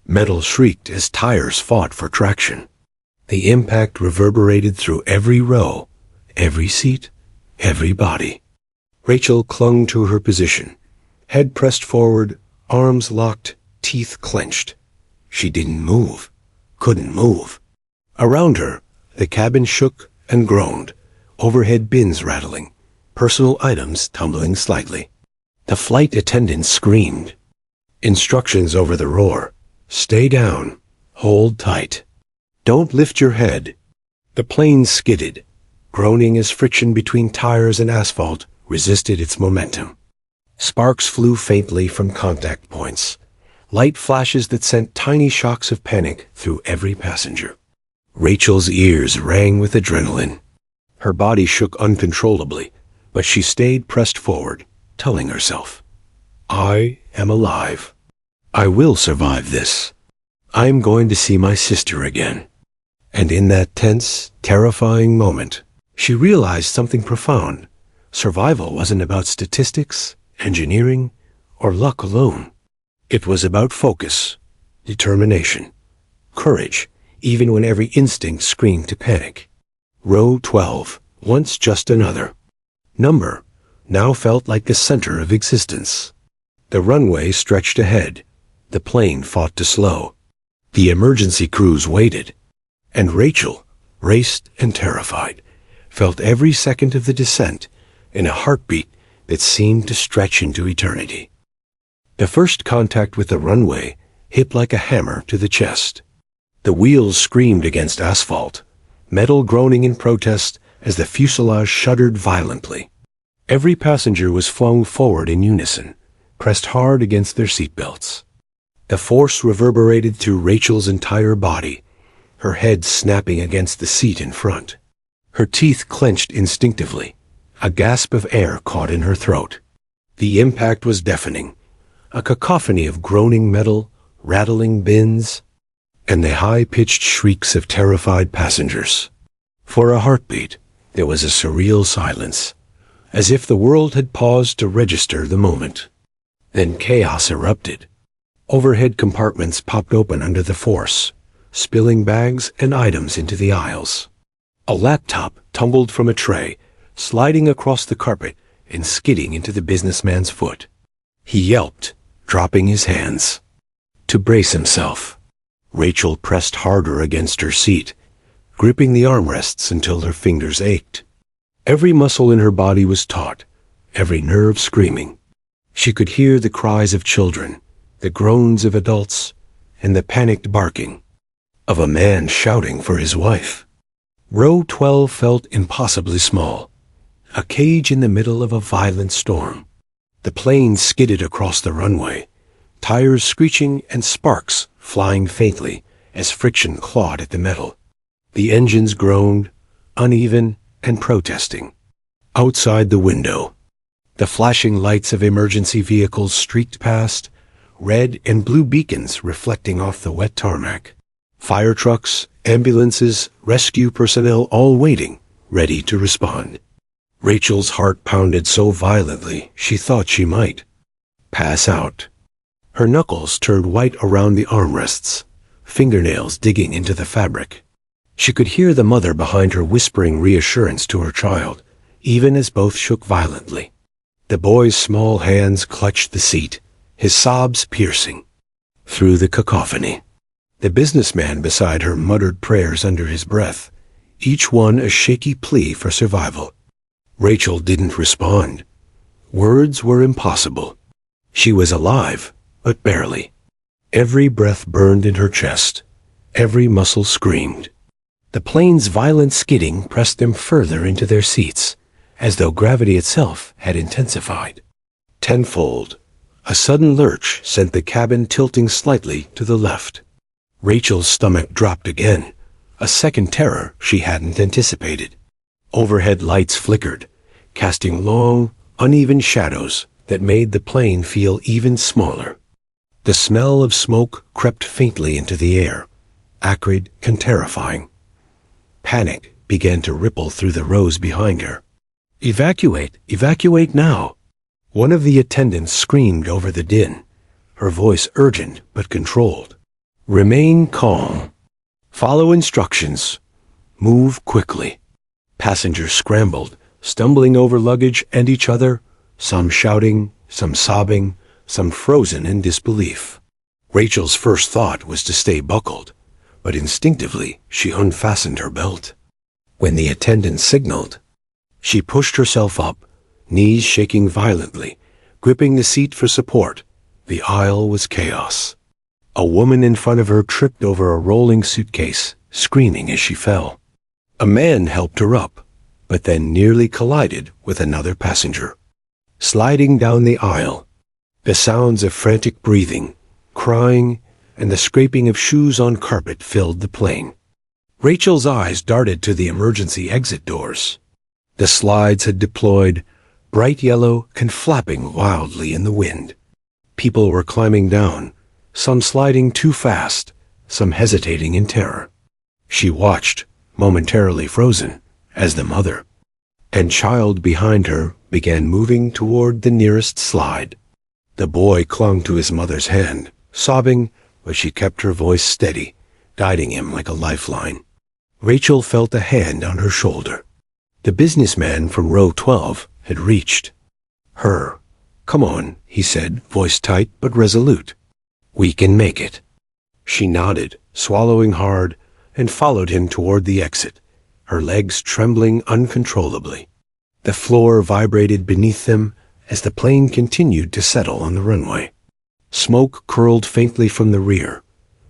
Metal shrieked as tires fought for traction. The impact reverberated through every row, every seat, every body. Rachel clung to her position, head pressed forward, arms locked, teeth clenched. She didn't move, couldn't move. Around her, the cabin shook and groaned, overhead bins rattling, personal items tumbling slightly. The flight attendant screamed. Instructions over the roar. Stay down. Hold tight. Don't lift your head. The plane skidded, groaning as friction between tires and asphalt resisted its momentum. Sparks flew faintly from contact points, light flashes that sent tiny shocks of panic through every passenger. Rachel's ears rang with adrenaline. Her body shook uncontrollably, but she stayed pressed forward, telling herself, "I am alive. I will survive this. I'm going to see my sister again." And in that tense, terrifying moment, she realized something profound. Survival wasn't about statistics, engineering, or luck alone. It was about focus, determination, courage, even when every instinct screamed to panic. Row 12, once just another number, now felt like the center of existence. The runway stretched ahead. The plane fought to slow. The emergency crews waited. And Rachel, raced and terrified, felt every second of the descent in a heartbeat that seemed to stretch into eternity. The first contact with the runway hit like a hammer to the chest. The wheels screamed against asphalt, metal groaning in protest as the fuselage shuddered violently. Every passenger was flung forward in unison, pressed hard against their seatbelts. The force reverberated through Rachel's entire body, her head snapping against the seat in front. Her teeth clenched instinctively, a gasp of air caught in her throat. The impact was deafening, a cacophony of groaning metal, rattling bins, and the high-pitched shrieks of terrified passengers. For a heartbeat, there was a surreal silence, as if the world had paused to register the moment. Then chaos erupted. Overhead compartments popped open under the force, spilling bags and items into the aisles. A laptop tumbled from a tray, sliding across the carpet and skidding into the businessman's foot. He yelped, dropping his hands. To brace himself, Rachel pressed harder against her seat, gripping the armrests until her fingers ached. Every muscle in her body was taut, every nerve screaming. She could hear the cries of children, the groans of adults, and the panicked barking of a man shouting for his wife. Row 12 felt impossibly small, a cage in the middle of a violent storm. The plane skidded across the runway, tires screeching and sparks flying faintly as friction clawed at the metal. The engines groaned, uneven and protesting. Outside the window, the flashing lights of emergency vehicles streaked past, red and blue beacons reflecting off the wet tarmac. Fire trucks, ambulances, rescue personnel all waiting, ready to respond. Rachel's heart pounded so violently she thought she might pass out. Her knuckles turned white around the armrests, fingernails digging into the fabric. She could hear the mother behind her whispering reassurance to her child, even as both shook violently. The boy's small hands clutched the seat, his sobs piercing through the cacophony. The businessman beside her muttered prayers under his breath, each one a shaky plea for survival. Rachel didn't respond. Words were impossible. She was alive, but barely. Every breath burned in her chest. Every muscle screamed. The plane's violent skidding pressed them further into their seats, as though gravity itself had intensified. Tenfold. A sudden lurch sent the cabin tilting slightly to the left. Rachel's stomach dropped again, a second terror she hadn't anticipated. Overhead lights flickered, casting long, uneven shadows that made the plane feel even smaller. The smell of smoke crept faintly into the air, acrid and terrifying. Panic began to ripple through the rows behind her. "Evacuate! Evacuate now!" One of the attendants screamed over the din, her voice urgent but controlled. "Remain calm. Follow instructions. Move quickly." Passengers scrambled, stumbling over luggage and each other, some shouting, some sobbing, some frozen in disbelief. Rachel's first thought was to stay buckled, but instinctively she unfastened her belt. When the attendant signaled, she pushed herself up, knees shaking violently, gripping the seat for support. The aisle was chaos. A woman in front of her tripped over a rolling suitcase, screaming as she fell. A man helped her up, but then nearly collided with another passenger. Sliding down the aisle, the sounds of frantic breathing, crying, and the scraping of shoes on carpet filled the plane. Rachel's eyes darted to the emergency exit doors. The slides had deployed, bright yellow and flapping wildly in the wind. People were climbing down, some sliding too fast, some hesitating in terror. She watched, momentarily frozen, as the mother and child behind her began moving toward the nearest slide. The boy clung to his mother's hand, sobbing, but she kept her voice steady, guiding him like a lifeline. Rachel felt a hand on her shoulder. The businessman from row 12 had reached her. "Come on," he said, voice tight but resolute. "We can make it." She nodded, swallowing hard, and followed him toward the exit, her legs trembling uncontrollably. The floor vibrated beneath them as the plane continued to settle on the runway. Smoke curled faintly from the rear,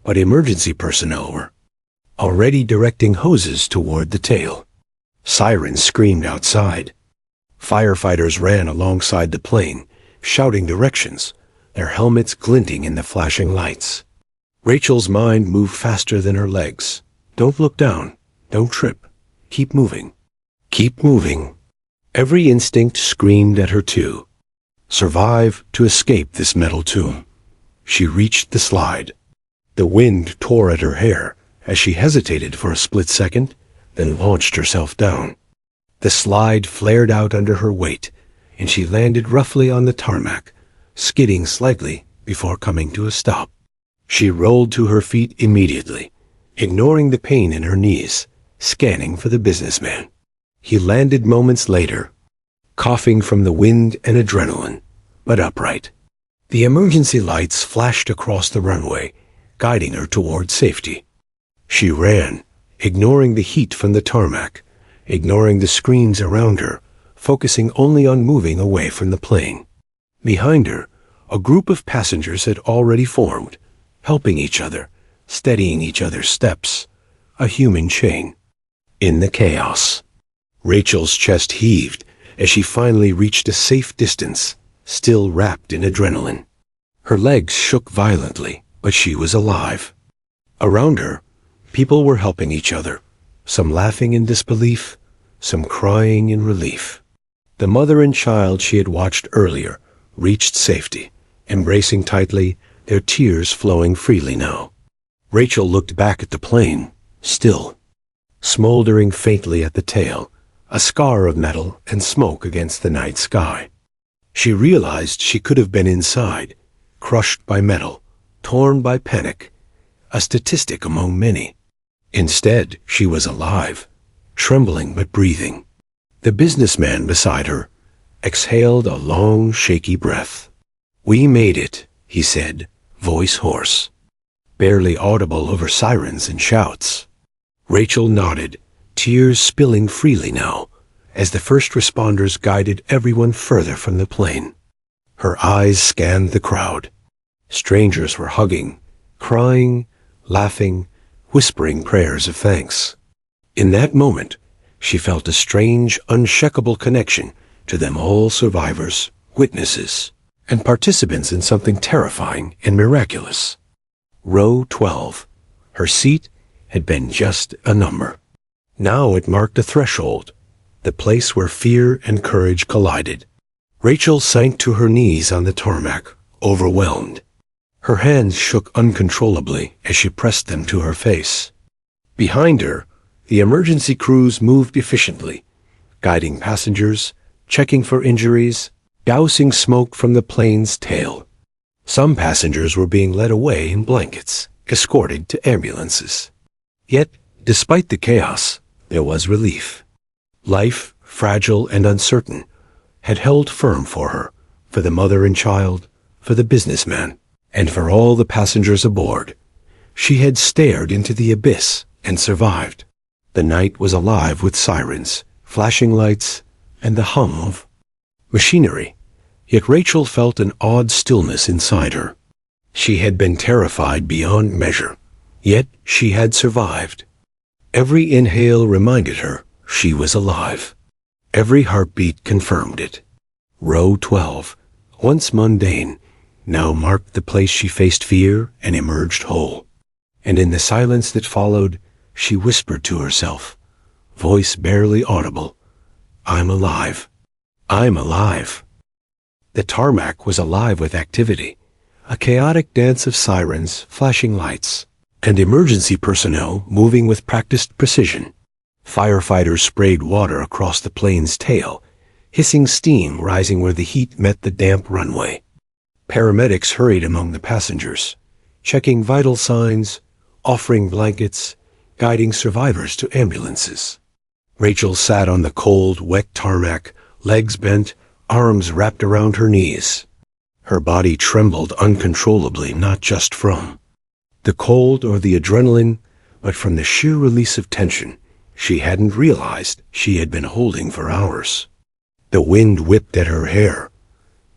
but emergency personnel were already directing hoses toward the tail. Sirens screamed outside. Firefighters ran alongside the plane, shouting directions, their helmets glinting in the flashing lights. Rachel's mind moved faster than her legs. Don't look down. Don't trip. Keep moving. Keep moving. Every instinct screamed at her to survive, to escape this metal tomb. She reached the slide. The wind tore at her hair as she hesitated for a split second, then launched herself down. The slide flared out under her weight, and she landed roughly on the tarmac, skidding slightly before coming to a stop. She rolled to her feet immediately, ignoring the pain in her knees, scanning for the businessman. He landed moments later, coughing from the wind and adrenaline, but upright. The emergency lights flashed across the runway, guiding her toward safety. She ran, ignoring the heat from the tarmac, ignoring the screams around her, focusing only on moving away from the plane. Behind her, a group of passengers had already formed, helping each other, steadying each other's steps, a human chain. In the chaos, Rachel's chest heaved as she finally reached a safe distance, still wrapped in adrenaline. Her legs shook violently, but she was alive. Around her, people were helping each other, some laughing in disbelief, some crying in relief. The mother and child she had watched earlier reached safety, embracing tightly, their tears flowing freely now. Rachel looked back at the plane, still, smoldering faintly at the tail, a scar of metal and smoke against the night sky. She realized she could have been inside, crushed by metal, torn by panic, a statistic among many. Instead, she was alive, trembling but breathing. The businessman beside her exhaled a long, shaky breath. "We made it," he said, voice hoarse, barely audible over sirens and shouts. Rachel nodded, tears spilling freely now, as the first responders guided everyone further from the plane. Her eyes scanned the crowd. Strangers were hugging, crying, laughing, whispering prayers of thanks. In that moment, she felt a strange, unshakable connection to them all, survivors, witnesses, and participants in something terrifying and miraculous. Row 12. Her seat had been just a number. Now it marked a threshold, the place where fear and courage collided. Rachel sank to her knees on the tarmac, overwhelmed. Her hands shook uncontrollably as she pressed them to her face. Behind her, the emergency crews moved efficiently, guiding passengers, checking for injuries, dousing smoke from the plane's tail. Some passengers were being led away in blankets, escorted to ambulances. Yet, despite the chaos, there was relief. Life, fragile and uncertain, had held firm for her, for the mother and child, for the businessman, and for all the passengers aboard. She had stared into the abyss and survived. The night was alive with sirens, flashing lights, and the hum of machinery. Yet Rachel felt an odd stillness inside her. She had been terrified beyond measure, yet she had survived. Every inhale reminded her she was alive. Every heartbeat confirmed it. Row 12, once mundane, now marked the place she faced fear and emerged whole. And in the silence that followed, she whispered to herself, voice barely audible, "I'm alive. I'm alive." The tarmac was alive with activity, a chaotic dance of sirens, flashing lights, and emergency personnel moving with practiced precision. Firefighters sprayed water across the plane's tail, hissing steam rising where the heat met the damp runway. Paramedics hurried among the passengers, checking vital signs, offering blankets, guiding survivors to ambulances. Rachel sat on the cold, wet tarmac, legs bent, arms wrapped around her knees. Her body trembled uncontrollably, not just from the cold or the adrenaline, but from the sheer release of tension she hadn't realized she had been holding for hours. The wind whipped at her hair,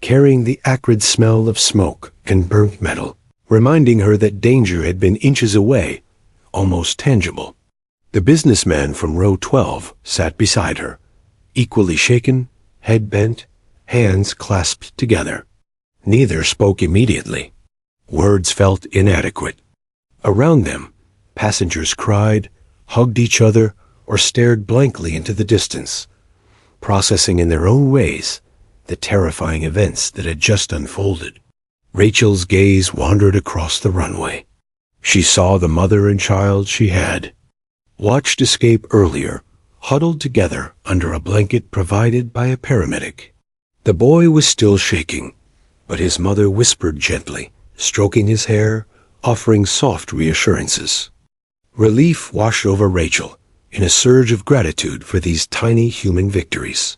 carrying the acrid smell of smoke and burnt metal, reminding her that danger had been inches away, almost tangible. The businessman from row 12 sat beside her, equally shaken, head bent, hands clasped together. Neither spoke immediately. Words felt inadequate. Around them, passengers cried, hugged each other, or stared blankly into the distance, processing in their own ways the terrifying events that had just unfolded. Rachel's gaze wandered across the runway. She saw the mother and child she had watched escape earlier, huddled together under a blanket provided by a paramedic. The boy was still shaking, but his mother whispered gently, stroking his hair, offering soft reassurances. Relief washed over Rachel in a surge of gratitude for these tiny human victories.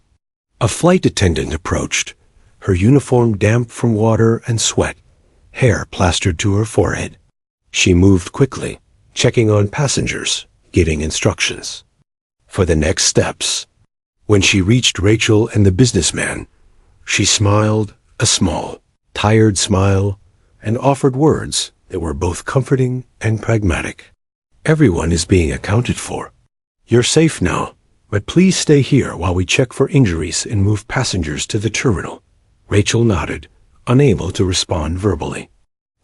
A flight attendant approached, her uniform damp from water and sweat, hair plastered to her forehead. She moved quickly, checking on passengers, giving instructions for the next steps. When she reached Rachel and the businessman, she smiled, a small, tired smile, and offered words that were both comforting and pragmatic. "Everyone is being accounted for. You're safe now, but please stay here while we check for injuries and move passengers to the terminal." Rachel nodded, unable to respond verbally.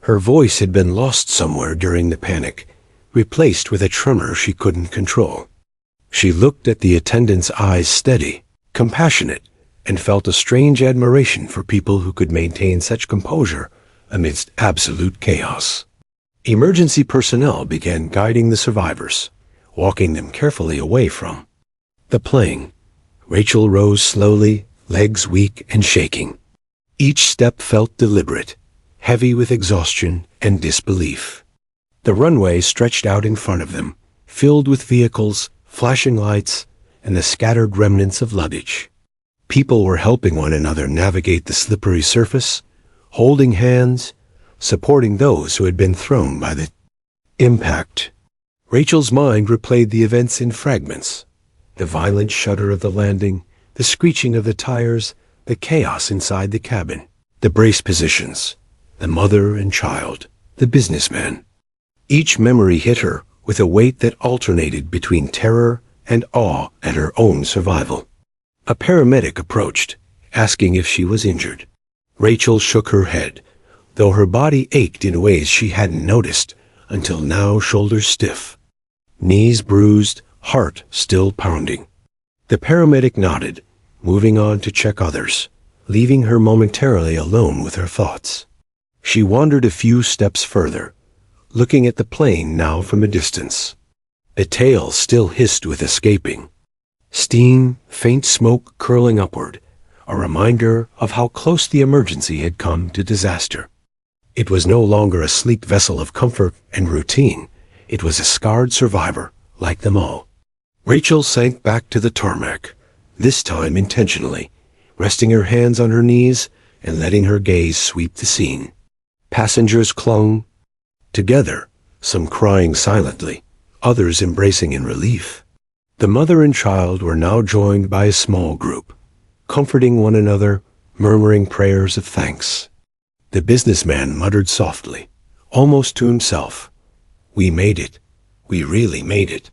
Her voice had been lost somewhere during the panic, replaced with a tremor she couldn't control. She looked at the attendant's eyes steady, compassionate, and felt a strange admiration for people who could maintain such composure amidst absolute chaos. Emergency personnel began guiding the survivors, walking them carefully away from the plane. Rachel rose slowly, legs weak and shaking. Each step felt deliberate, heavy with exhaustion and disbelief. The runway stretched out in front of them, filled with vehicles, flashing lights, and the scattered remnants of luggage. People were helping one another navigate the slippery surface, holding hands, supporting those who had been thrown by the impact. Rachel's mind replayed the events in fragments. The violent shudder of the landing, the screeching of the tires, the chaos inside the cabin, the brace positions, the mother and child, the businessman. Each memory hit her with a weight that alternated between terror and awe at her own survival. A paramedic approached, asking if she was injured. Rachel shook her head, though her body ached in ways she hadn't noticed until now, shoulders stiff, knees bruised, heart still pounding. The paramedic nodded, moving on to check others, leaving her momentarily alone with her thoughts. She wandered a few steps further, looking at the plane now from a distance. The tail still hissed with escaping. Steam, faint smoke curling upward, a reminder of how close the emergency had come to disaster. It was no longer a sleek vessel of comfort and routine. It was a scarred survivor, like them all. Rachel sank back to the tarmac, this time intentionally, resting her hands on her knees and letting her gaze sweep the scene. Passengers clung together, some crying silently, others embracing in relief. The mother and child were now joined by a small group, comforting one another, murmuring prayers of thanks. The businessman muttered softly, almost to himself, "We made it. We really made it."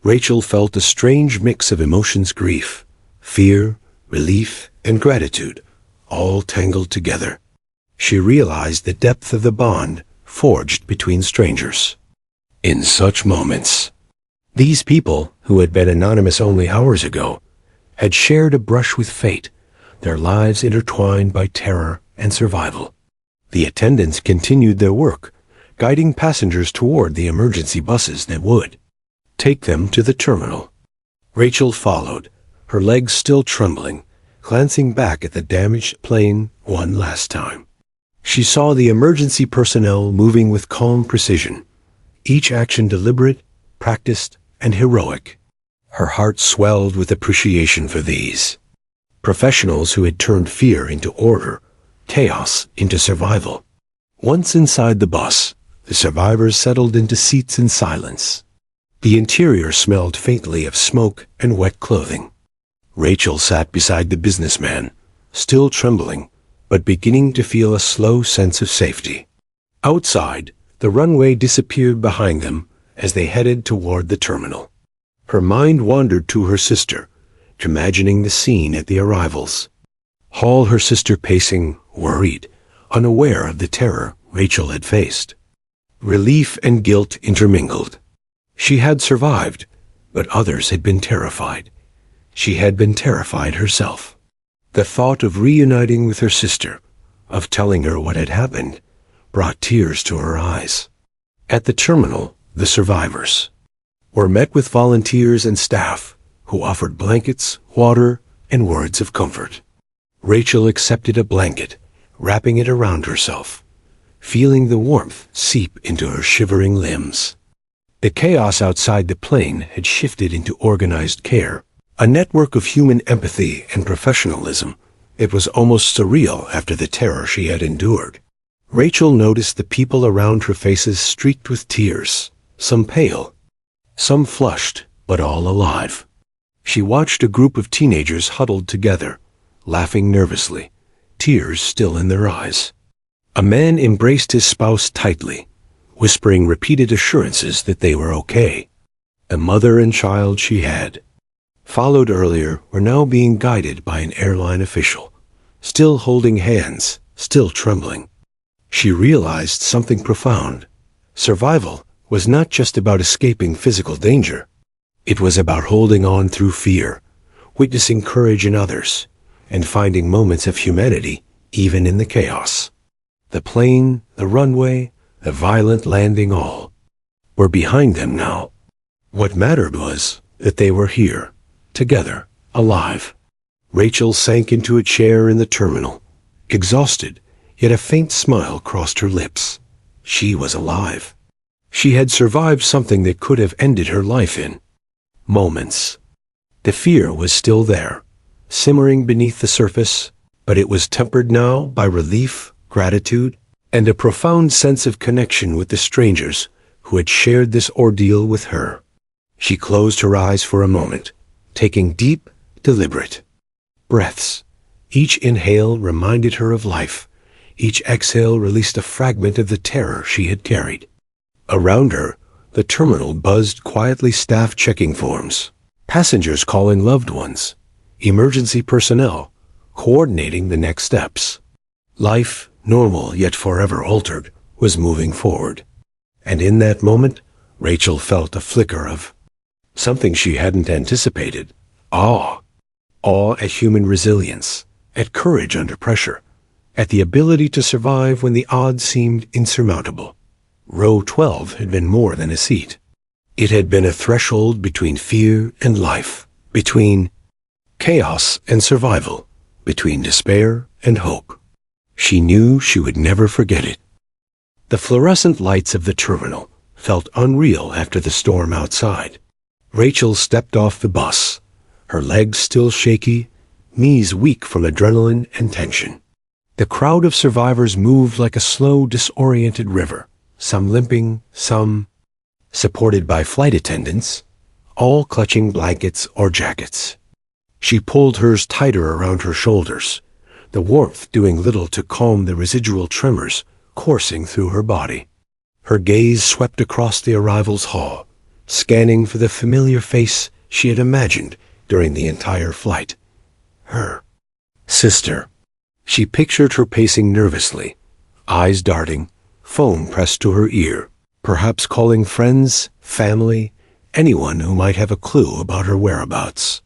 Rachel felt a strange mix of emotions: grief, fear, relief, and gratitude, all tangled together. She realized the depth of the bond forged between strangers. In such moments, these people, who had been anonymous only hours ago, had shared a brush with fate, their lives intertwined by terror and survival. The attendants continued their work, guiding passengers toward the emergency buses that would take them to the terminal. Rachel followed, her legs still trembling, glancing back at the damaged plane one last time. She saw the emergency personnel moving with calm precision, each action deliberate, practiced, and heroic. Her heart swelled with appreciation for these professionals who had turned fear into order, chaos into survival. Once inside the bus, the survivors settled into seats in silence. The interior smelled faintly of smoke and wet clothing. Rachel sat beside the businessman, still trembling, but beginning to feel a slow sense of safety. Outside, the runway disappeared behind them as they headed toward the terminal. Her mind wandered to her sister, imagining the scene at the arrivals. Hall, her sister pacing, worried, unaware of the terror Rachel had faced. Relief and guilt intermingled. She had survived, but others had been terrified. She had been terrified herself. The thought of reuniting with her sister, of telling her what had happened, brought tears to her eyes. At the terminal, the survivors were met with volunteers and staff who offered blankets, water, and words of comfort. Rachel accepted a blanket, wrapping it around herself, feeling the warmth seep into her shivering limbs. The chaos outside the plane had shifted into organized care, a network of human empathy and professionalism. It was almost surreal after the terror she had endured. Rachel noticed the people around her faces streaked with tears, some pale, some flushed, but all alive. She watched a group of teenagers huddled together, laughing nervously, tears still in their eyes. A man embraced his spouse tightly, whispering repeated assurances that they were okay. The mother and child she had followed earlier were now being guided by an airline official, still holding hands, still trembling. She realized something profound. Survival was not just about escaping physical danger. It was about holding on through fear, witnessing courage in others, and finding moments of humanity even in the chaos. The plane, the runway, the violent landing, all were behind them now. What mattered was that they were here, together, alive. Rachel sank into a chair in the terminal, exhausted, yet a faint smile crossed her lips. She was alive. She had survived something that could have ended her life in moments. The fear was still there, simmering beneath the surface, but it was tempered now by relief, gratitude, and a profound sense of connection with the strangers who had shared this ordeal with her. She closed her eyes for a moment, taking deep, deliberate breaths. Each inhale reminded her of life. Each exhale released a fragment of the terror she had carried. Around her, the terminal buzzed quietly, staff checking forms, passengers calling loved ones, emergency personnel coordinating the next steps. Life, normal yet forever altered, was moving forward. And in that moment, Rachel felt a flicker of something she hadn't anticipated. Awe. Awe at human resilience, at courage under pressure, at the ability to survive when the odds seemed insurmountable. Row 12 had been more than a seat. It had been a threshold between fear and life, between chaos and survival, between despair and hope. She knew she would never forget it. The fluorescent lights of the terminal felt unreal after the storm outside. Rachel stepped off the bus, her legs still shaky, knees weak from adrenaline and tension. The crowd of survivors moved like a slow, disoriented river, some limping, some supported by flight attendants, all clutching blankets or jackets. She pulled hers tighter around her shoulders, the warmth doing little to calm the residual tremors coursing through her body. Her gaze swept across the arrivals hall, scanning for the familiar face she had imagined during the entire flight. Her sister. She pictured her pacing nervously, eyes darting, phone pressed to her ear, perhaps calling friends, family, anyone who might have a clue about her whereabouts.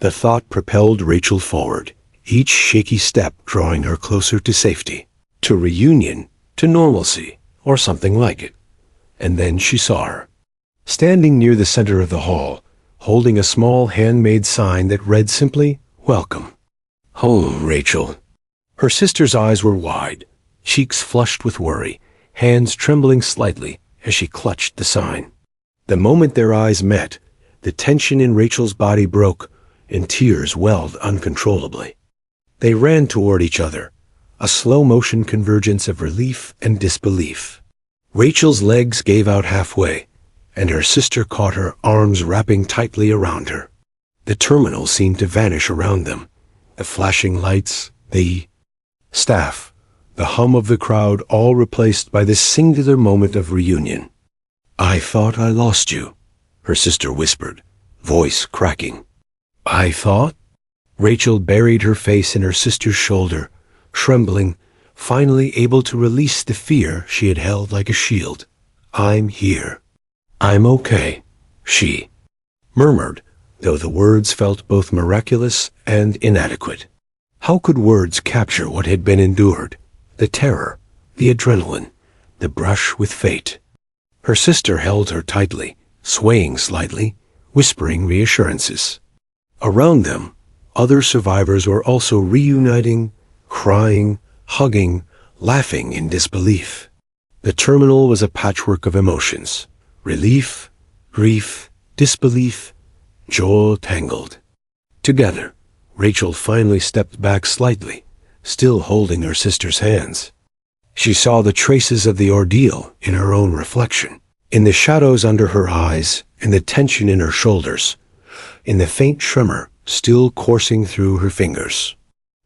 The thought propelled Rachel forward, each shaky step drawing her closer to safety, to reunion, to normalcy, or something like it. And then she saw her, standing near the center of the hall, holding a small handmade sign that read simply, "Welcome." "Oh, Rachel." Her sister's eyes were wide, cheeks flushed with worry, hands trembling slightly as she clutched the sign. The moment their eyes met, the tension in Rachel's body broke, and tears welled uncontrollably. They ran toward each other, a slow-motion convergence of relief and disbelief. Rachel's legs gave out halfway, and her sister caught her, arms wrapping tightly around her. The terminal seemed to vanish around them, the flashing lights, the staff, the hum of the crowd, all replaced by this singular moment of reunion. "I thought I lost you," her sister whispered, voice cracking. "I thought?" Rachel buried her face in her sister's shoulder, trembling, finally able to release the fear she had held like a shield. "I'm here. I'm okay," she murmured, though the words felt both miraculous and inadequate. How could words capture what had been endured? The terror, the adrenaline, the brush with fate. Her sister held her tightly, swaying slightly, whispering reassurances. Around them, other survivors were also reuniting, crying, hugging, laughing in disbelief. The terminal was a patchwork of emotions: relief, grief, disbelief, joy tangled. Together, Rachel finally stepped back slightly, still holding her sister's hands. She saw the traces of the ordeal in her own reflection, in the shadows under her eyes, in the tension in her shoulders, in the faint tremor still coursing through her fingers.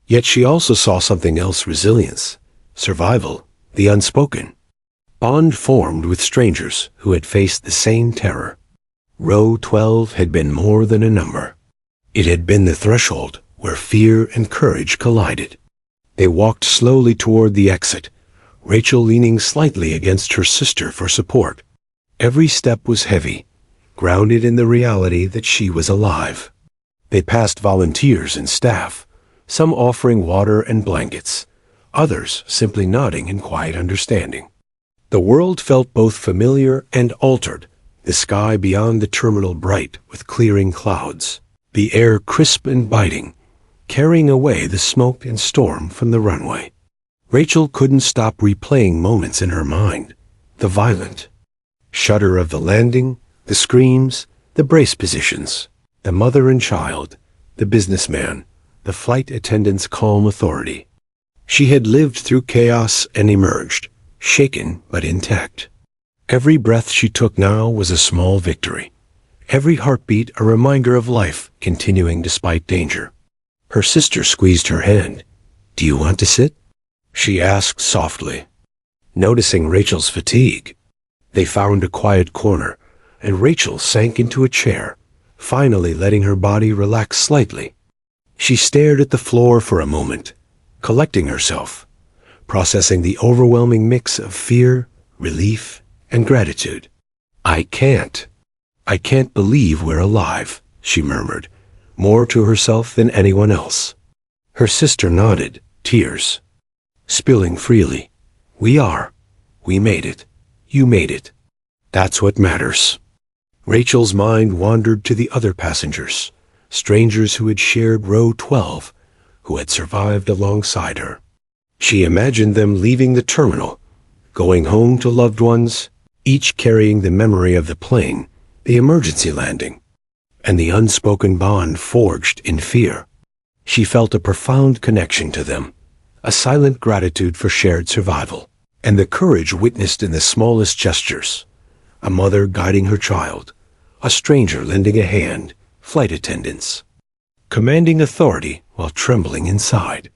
Yet she also saw something else: resilience, survival, the unspoken. Bond formed with strangers who had faced the same terror. Row 12 had been more than a number. It had been the threshold where fear and courage collided. They walked slowly toward the exit, Rachel leaning slightly against her sister for support. Every step was heavy, grounded in the reality that she was alive. They passed volunteers and staff, some offering water and blankets, others simply nodding in quiet understanding. The world felt both familiar and altered, the sky beyond the terminal bright with clearing clouds, the air crisp and biting, carrying away the smoke and storm from the runway. Rachel couldn't stop replaying moments in her mind: the violent shudder of the landing, the screams, the brace positions, the mother and child, the businessman, the flight attendant's calm authority. She had lived through chaos and emerged, shaken but intact. Every breath she took now was a small victory. Every heartbeat a reminder of life continuing despite danger. Her sister squeezed her hand. "Do you want to sit?" she asked softly. Noticing Rachel's fatigue, they found a quiet corner, and Rachel sank into a chair, finally letting her body relax slightly. She stared at the floor for a moment, collecting herself, processing the overwhelming mix of fear, relief, and gratitude. I can't believe we're alive," she murmured, more to herself than anyone else. Her sister nodded, tears spilling freely. "We are. We made it. You made it. That's what matters." Rachel's mind wandered to the other passengers, strangers who had shared row 12, who had survived alongside her. She imagined them leaving the terminal, going home to loved ones, each carrying the memory of the plane, the emergency landing, and the unspoken bond forged in fear. She felt a profound connection to them, a silent gratitude for shared survival, and the courage witnessed in the smallest gestures. A mother guiding her child, a stranger lending a hand, flight attendants commanding authority while trembling inside.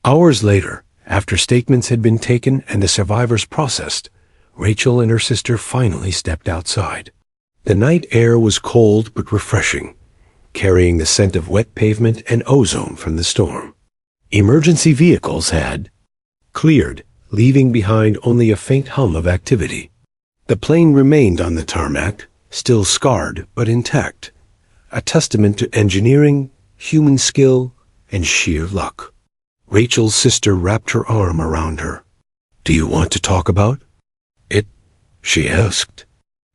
Hours later, after statements had been taken and the survivors processed, Rachel and her sister finally stepped outside. The night air was cold but refreshing, carrying the scent of wet pavement and ozone from the storm. Emergency vehicles had cleared, leaving behind only a faint hum of activity. The plane remained on the tarmac, still scarred but intact, a testament to engineering, human skill, and sheer luck. Rachel's sister wrapped her arm around her. "Do you want to talk about it?" she asked.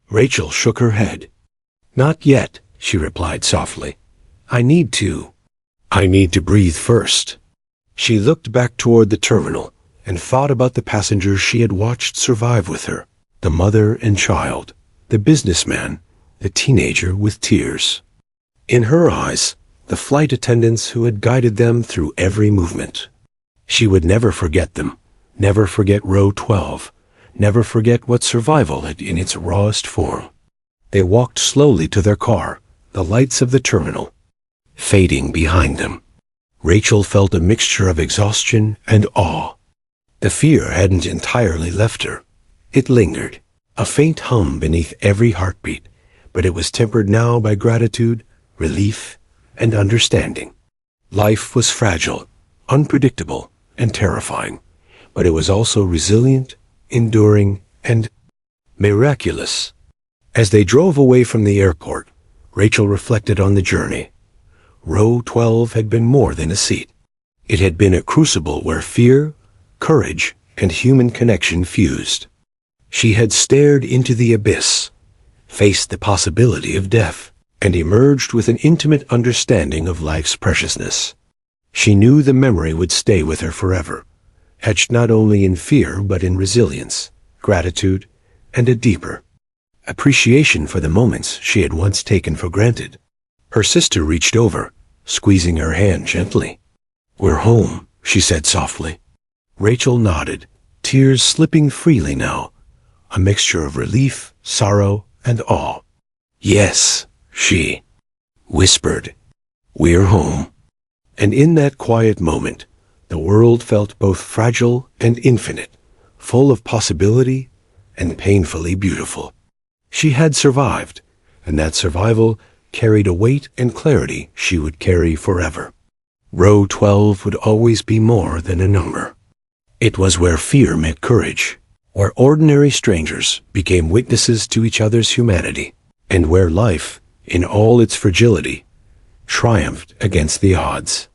Rachel shook her head. "Not yet," she replied softly. I need to breathe first." She looked back toward the terminal and thought about the passengers she had watched survive with her, the mother and child, the businessman, the teenager with tears. In her eyes, the flight attendants who had guided them through every movement. She would never forget them, never forget row 12, never forget what survival had in its rawest form. They walked slowly to their car, the lights of the terminal fading behind them. Rachel felt a mixture of exhaustion and awe. The fear hadn't entirely left her. It lingered, a faint hum beneath every heartbeat, but it was tempered now by gratitude, relief, and understanding. Life was fragile, unpredictable, and terrifying, but it was also resilient, enduring, and miraculous. As they drove away from the airport, Rachel reflected on the journey. Row 12 had been more than a seat. It had been a crucible where fear, courage, and human connection fused. She had stared into the abyss, faced the possibility of death, and emerged with an intimate understanding of life's preciousness. She knew the memory would stay with her forever, etched not only in fear but in resilience, gratitude, and a deeper appreciation for the moments she had once taken for granted. Her sister reached over, squeezing her hand gently. "We're home," she said softly. Rachel nodded, tears slipping freely now, a mixture of relief, sorrow, and awe. "Yes," she whispered, "we're home." And in that quiet moment, the world felt both fragile and infinite, full of possibility and painfully beautiful. She had survived, and that survival carried a weight and clarity she would carry forever. Row 12 would always be more than a number. It was where fear met courage, where ordinary strangers became witnesses to each other's humanity, and where life, in all its fragility, triumphed against the odds.